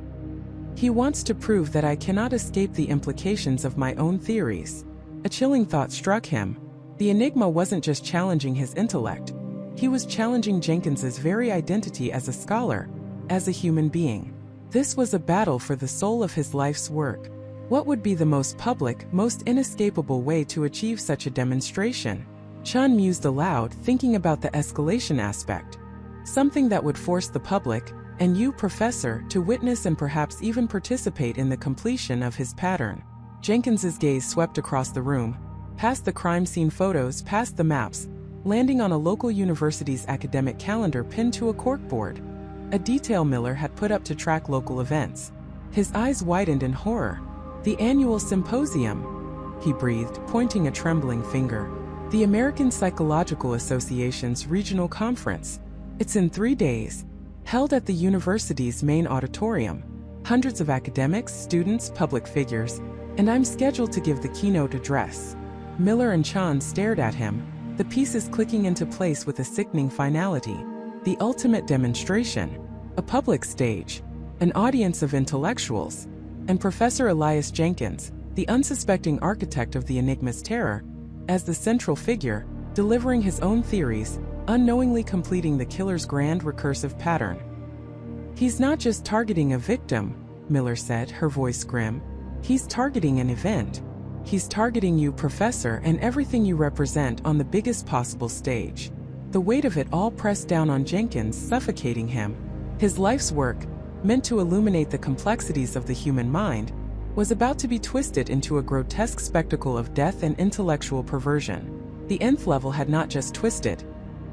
He wants to prove that I cannot escape the implications of my own theories. A chilling thought struck him. The enigma wasn't just challenging his intellect. He was challenging Jenkins's very identity as a scholar, as a human being. This was a battle for the soul of his life's work. What would be the most public, most inescapable way to achieve such a demonstration? Chun mused aloud, thinking about the escalation aspect. Something that would force the public, and you, Professor, to witness and perhaps even participate in the completion of his pattern. Jenkins's gaze swept across the room, past the crime scene photos, past the maps, landing on a local university's academic calendar pinned to a corkboard. A detail Miller had put up to track local events. His eyes widened in horror. The annual symposium, he breathed, pointing a trembling finger. The American Psychological Association's regional conference. It's in 3 days. Held at the university's main auditorium. Hundreds of academics, students, public figures, and I'm scheduled to give the keynote address. Miller and Chun stared at him, the pieces clicking into place with a sickening finality. The ultimate demonstration, a public stage, an audience of intellectuals, and Professor Elias Jenkins, the unsuspecting architect of the enigma's terror, as the central figure, delivering his own theories, unknowingly completing the killer's grand recursive pattern. "He's not just targeting a victim," Miller said, her voice grim. "He's targeting an event. He's targeting you, Professor, and everything you represent on the biggest possible stage." The weight of it all pressed down on Jenkins, suffocating him. His life's work, meant to illuminate the complexities of the human mind, was about to be twisted into a grotesque spectacle of death and intellectual perversion. The nth level had not just twisted.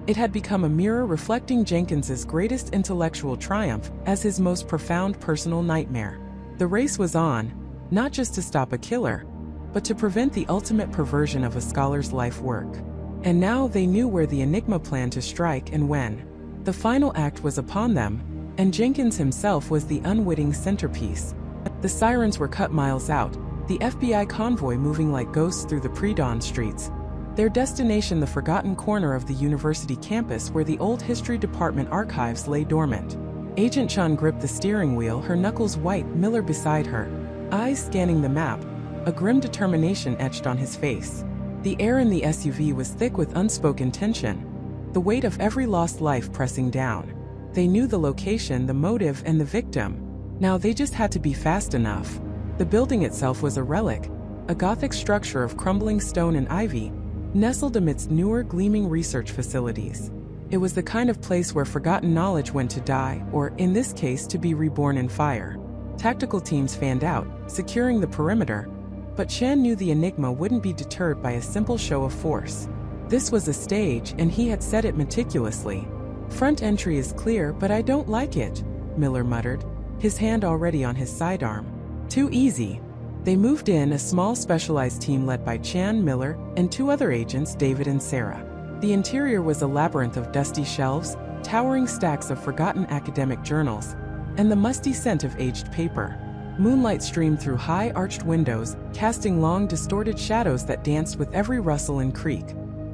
It had become a mirror reflecting Jenkins's greatest intellectual triumph as his most profound personal nightmare. The race was on, not just to stop a killer, but to prevent the ultimate perversion of a scholar's life work. And now they knew where the Enigma planned to strike and when. The final act was upon them, and Jenkins himself was the unwitting centerpiece. The sirens were cut miles out, the FBI convoy moving like ghosts through the pre-dawn streets. Their destination, the forgotten corner of the university campus where the old history department archives lay dormant. Agent Chun gripped the steering wheel, her knuckles white, Miller beside her, eyes scanning the map, a grim determination etched on his face. The air in the SUV was thick with unspoken tension, the weight of every lost life pressing down. They knew the location, the motive, and the victim. Now they just had to be fast enough. The building itself was a relic, a Gothic structure of crumbling stone and ivy, nestled amidst newer, gleaming research facilities. It was the kind of place where forgotten knowledge went to die, or, in this case, to be reborn in fire. Tactical teams fanned out, securing the perimeter, but Chen knew the Enigma wouldn't be deterred by a simple show of force. This was a stage, and he had set it meticulously. "Front entry is clear, but I don't like it," Miller muttered, his hand already on his sidearm. "Too easy." They moved in, a small specialized team led by Chan, Miller, and two other agents, David and Sarah. The interior was a labyrinth of dusty shelves, towering stacks of forgotten academic journals, and the musty scent of aged paper. Moonlight streamed through high arched windows, casting long distorted shadows that danced with every rustle and creak.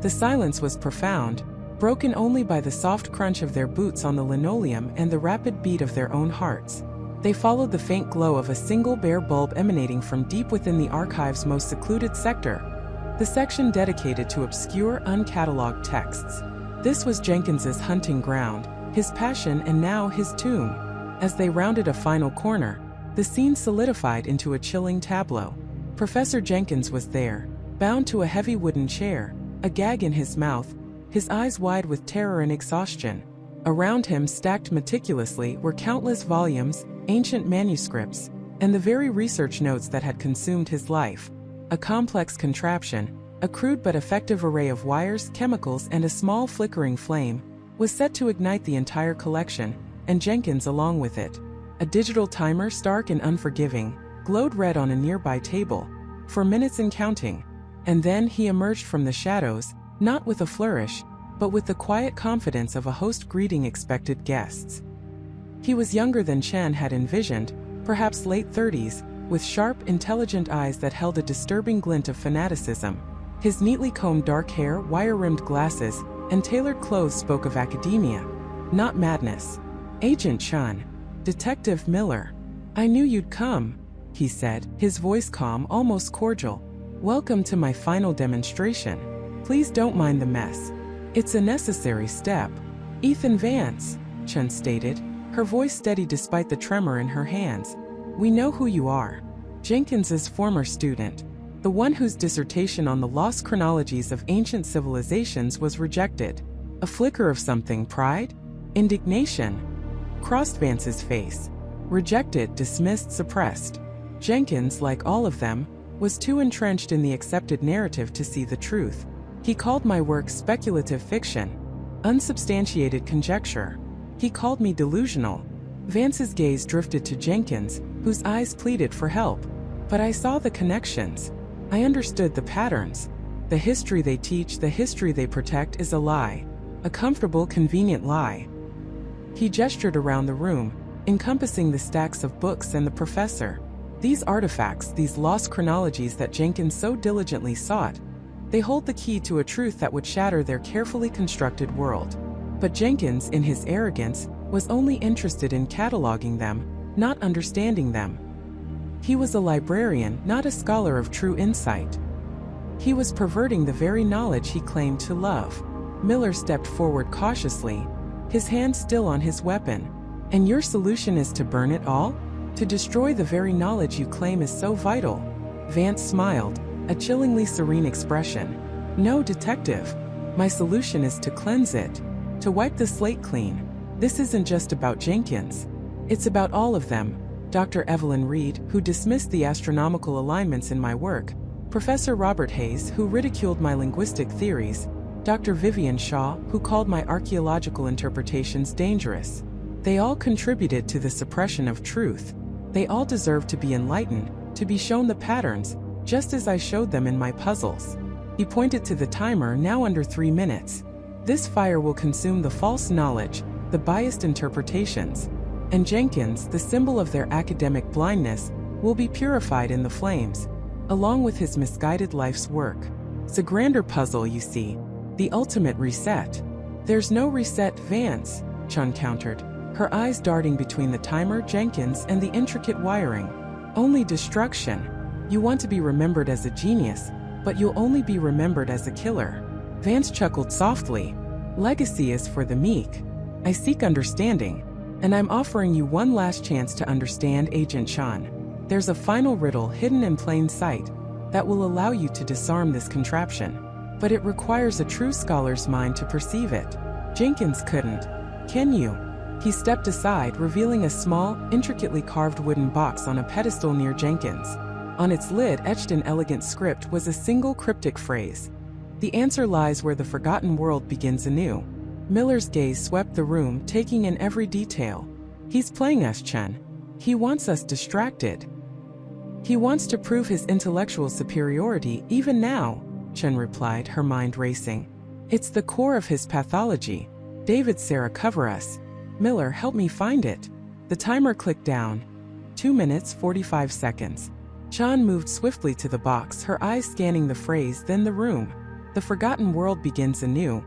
The silence was profound, broken only by the soft crunch of their boots on the linoleum and the rapid beat of their own hearts. They followed the faint glow of a single bare bulb emanating from deep within the archive's most secluded sector, the section dedicated to obscure, uncatalogued texts. This was Jenkins's hunting ground, his passion, and now his tomb. As they rounded a final corner, the scene solidified into a chilling tableau. Professor Jenkins was there, bound to a heavy wooden chair, a gag in his mouth, his eyes wide with terror and exhaustion. Around him, stacked meticulously, were countless volumes, ancient manuscripts, and the very research notes that had consumed his life. A complex contraption, a crude but effective array of wires, chemicals, and a small flickering flame, was set to ignite the entire collection, and Jenkins along with it. A digital timer, stark and unforgiving, glowed red on a nearby table, for minutes and counting. And then he emerged from the shadows, not with a flourish, but with the quiet confidence of a host greeting expected guests. He was younger than Chen had envisioned, perhaps late 30s, with sharp, intelligent eyes that held a disturbing glint of fanaticism. His neatly combed dark hair, wire-rimmed glasses, and tailored clothes spoke of academia, not madness. "Agent Chun. Detective Miller. I knew you'd come," he said, his voice calm, almost cordial. "Welcome to my final demonstration. Please don't mind the mess. It's a necessary step." "Ethan Vance," Chun stated, her voice steady despite the tremor in her hands. "We know who you are. Jenkins's former student. The one whose dissertation on the lost chronologies of ancient civilizations was rejected." A flicker of something, pride? Indignation? Crossed Vance's face. Rejected, dismissed, suppressed. Jenkins, like all of them, was too entrenched in the accepted narrative to see the truth. He called my work speculative fiction, unsubstantiated conjecture. He called me delusional. Vance's gaze drifted to Jenkins, whose eyes pleaded for help. But I saw the connections. I understood the patterns. The history they teach, the history they protect is a lie. A comfortable, convenient lie. He gestured around the room, encompassing the stacks of books and the professor. These artifacts, these lost chronologies that Jenkins so diligently sought, they hold the key to a truth that would shatter their carefully constructed world. But Jenkins, in his arrogance, was only interested in cataloging them, not understanding them. He was a librarian, not a scholar of true insight. He was perverting the very knowledge he claimed to love. Miller stepped forward cautiously, his hand still on his weapon. And your solution is to burn it all? To destroy the very knowledge you claim is so vital? Vance smiled, a chillingly serene expression. No, detective. My solution is to cleanse it. To wipe the slate clean. This isn't just about Jenkins. It's about all of them. Dr. Evelyn Reed, who dismissed the astronomical alignments in my work. Professor Robert Hayes, who ridiculed my linguistic theories. Dr. Vivian Shaw, who called my archaeological interpretations dangerous. They all contributed to the suppression of truth. They all deserve to be enlightened, to be shown the patterns, just as I showed them in my puzzles. He pointed to the timer, now under 3 minutes. This fire will consume the false knowledge, the biased interpretations. And Jenkins, the symbol of their academic blindness, will be purified in the flames, along with his misguided life's work. It's a grander puzzle, you see. The ultimate reset. There's no reset, Vance, Chun countered, her eyes darting between the timer, Jenkins, and the intricate wiring. Only destruction. You want to be remembered as a genius, but you'll only be remembered as a killer. Vance chuckled softly. Legacy is for the meek. I seek understanding, and I'm offering you one last chance to understand, Agent Chun. There's a final riddle hidden in plain sight that will allow you to disarm this contraption, but it requires a true scholar's mind to perceive it. Jenkins couldn't. Can you? He stepped aside, revealing a small, intricately carved wooden box on a pedestal near Jenkins. On its lid, etched in elegant script, was a single cryptic phrase. The answer lies where the forgotten world begins anew. Miller's gaze swept the room, taking in every detail. He's playing us, Chen. He wants us distracted. He wants to prove his intellectual superiority, even now, Chen replied, her mind racing. It's the core of his pathology. David, Sarah, cover us. Miller, help me find it. The timer clicked down. 2 minutes, 45 seconds. Chan moved swiftly to the box, her eyes scanning the phrase, then the room. The forgotten world begins anew.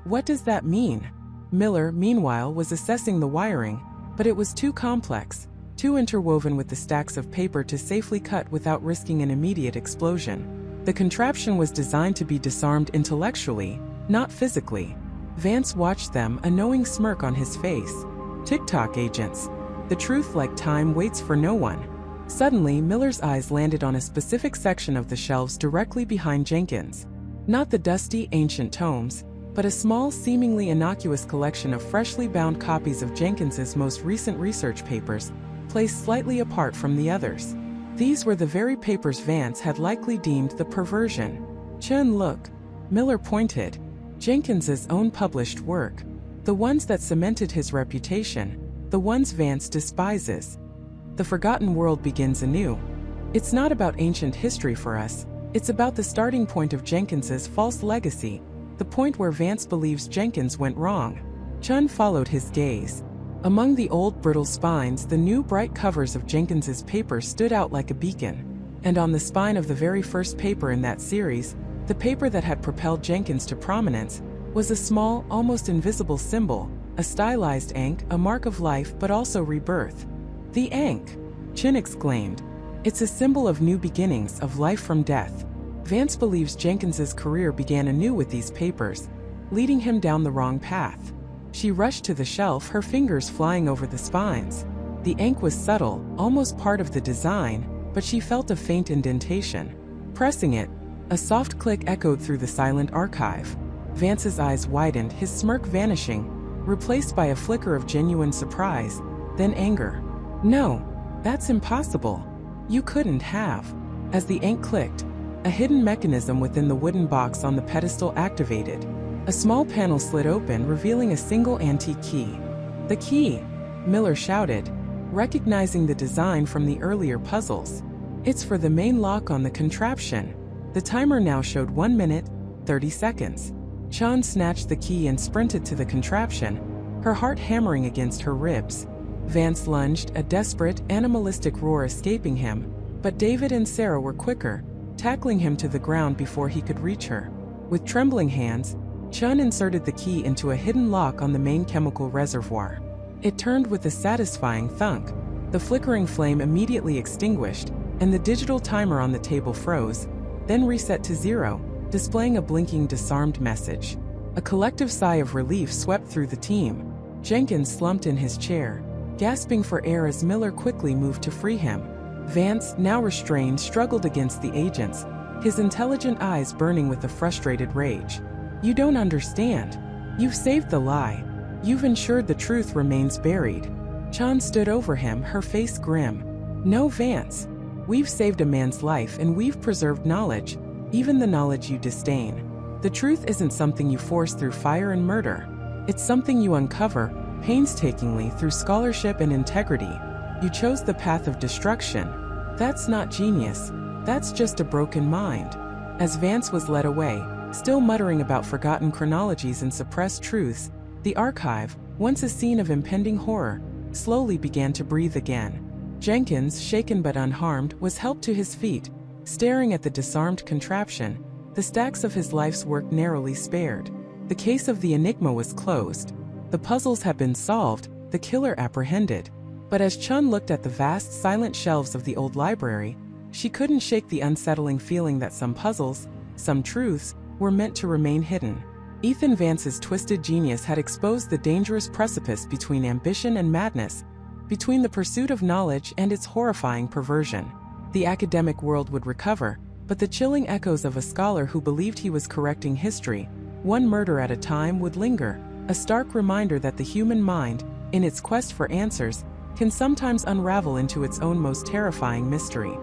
What does that mean? Miller, meanwhile, was assessing the wiring, but it was too complex, too interwoven with the stacks of paper to safely cut without risking an immediate explosion. The contraption was designed to be disarmed intellectually, not physically. Vance watched them, a knowing smirk on his face. Tick-tock, agents. The truth, like time, waits for no one. Suddenly, Miller's eyes landed on a specific section of the shelves directly behind Jenkins. Not the dusty, ancient tomes, but a small, seemingly innocuous collection of freshly bound copies of Jenkins's most recent research papers, placed slightly apart from the others. These were the very papers Vance had likely deemed the perversion. Chen, look. Miller pointed. Jenkins's own published work. The ones that cemented his reputation. The ones Vance despises. The forgotten world begins anew. It's not about ancient history for us. It's about the starting point of Jenkins's false legacy, the point where Vance believes Jenkins went wrong. Chun followed his gaze. Among the old brittle spines, the new bright covers of Jenkins's paper stood out like a beacon. And on the spine of the very first paper in that series, the paper that had propelled Jenkins to prominence, was a small, almost invisible symbol, a stylized ankh, a mark of life but also rebirth. The ankh! Chin exclaimed. It's a symbol of new beginnings, of life from death. Vance believes Jenkins's career began anew with these papers, leading him down the wrong path. She rushed to the shelf, her fingers flying over the spines. The ankh was subtle, almost part of the design, but she felt a faint indentation. Pressing it, a soft click echoed through the silent archive. Vance's eyes widened, his smirk vanishing, replaced by a flicker of genuine surprise, then anger. No, that's impossible. You couldn't have. As the ankh clicked, a hidden mechanism within the wooden box on the pedestal activated. A small panel slid open, revealing a single antique key. The key! Miller shouted, recognizing the design from the earlier puzzles. It's for the main lock on the contraption. The timer now showed 1 minute, 30 seconds. Chan snatched the key and sprinted to the contraption, her heart hammering against her ribs. Vance lunged, a desperate, animalistic roar escaping him, but David and Sarah were quicker, tackling him to the ground before he could reach her. With trembling hands, Chun inserted the key into a hidden lock on the main chemical reservoir. It turned with a satisfying thunk. The flickering flame immediately extinguished, and the digital timer on the table froze, then reset to 0, displaying a blinking disarmed message. A collective sigh of relief swept through the team. Jenkins slumped in his chair, gasping for air as Miller quickly moved to free him. Vance, now restrained, struggled against the agents, his intelligent eyes burning with a frustrated rage. "You don't understand. You've saved the lie. You've ensured the truth remains buried." Chan stood over him, her face grim. "No, Vance. We've saved a man's life and we've preserved knowledge, even the knowledge you disdain. The truth isn't something you force through fire and murder. It's something you uncover, painstakingly, through scholarship and integrity. You chose the path of destruction. That's not genius. That's just a broken mind." As Vance was led away, still muttering about forgotten chronologies and suppressed truths, the archive, once a scene of impending horror, slowly began to breathe again. Jenkins, shaken but unharmed, was helped to his feet, staring at the disarmed contraption, the stacks of his life's work narrowly spared. The case of the enigma was closed. The puzzles had been solved, the killer apprehended. But as Chun looked at the vast, silent shelves of the old library, she couldn't shake the unsettling feeling that some puzzles, some truths, were meant to remain hidden. Ethan Vance's twisted genius had exposed the dangerous precipice between ambition and madness, between the pursuit of knowledge and its horrifying perversion. The academic world would recover, but the chilling echoes of a scholar who believed he was correcting history, one murder at a time, would linger, a stark reminder that the human mind, in its quest for answers, can sometimes unravel into its own most terrifying mystery.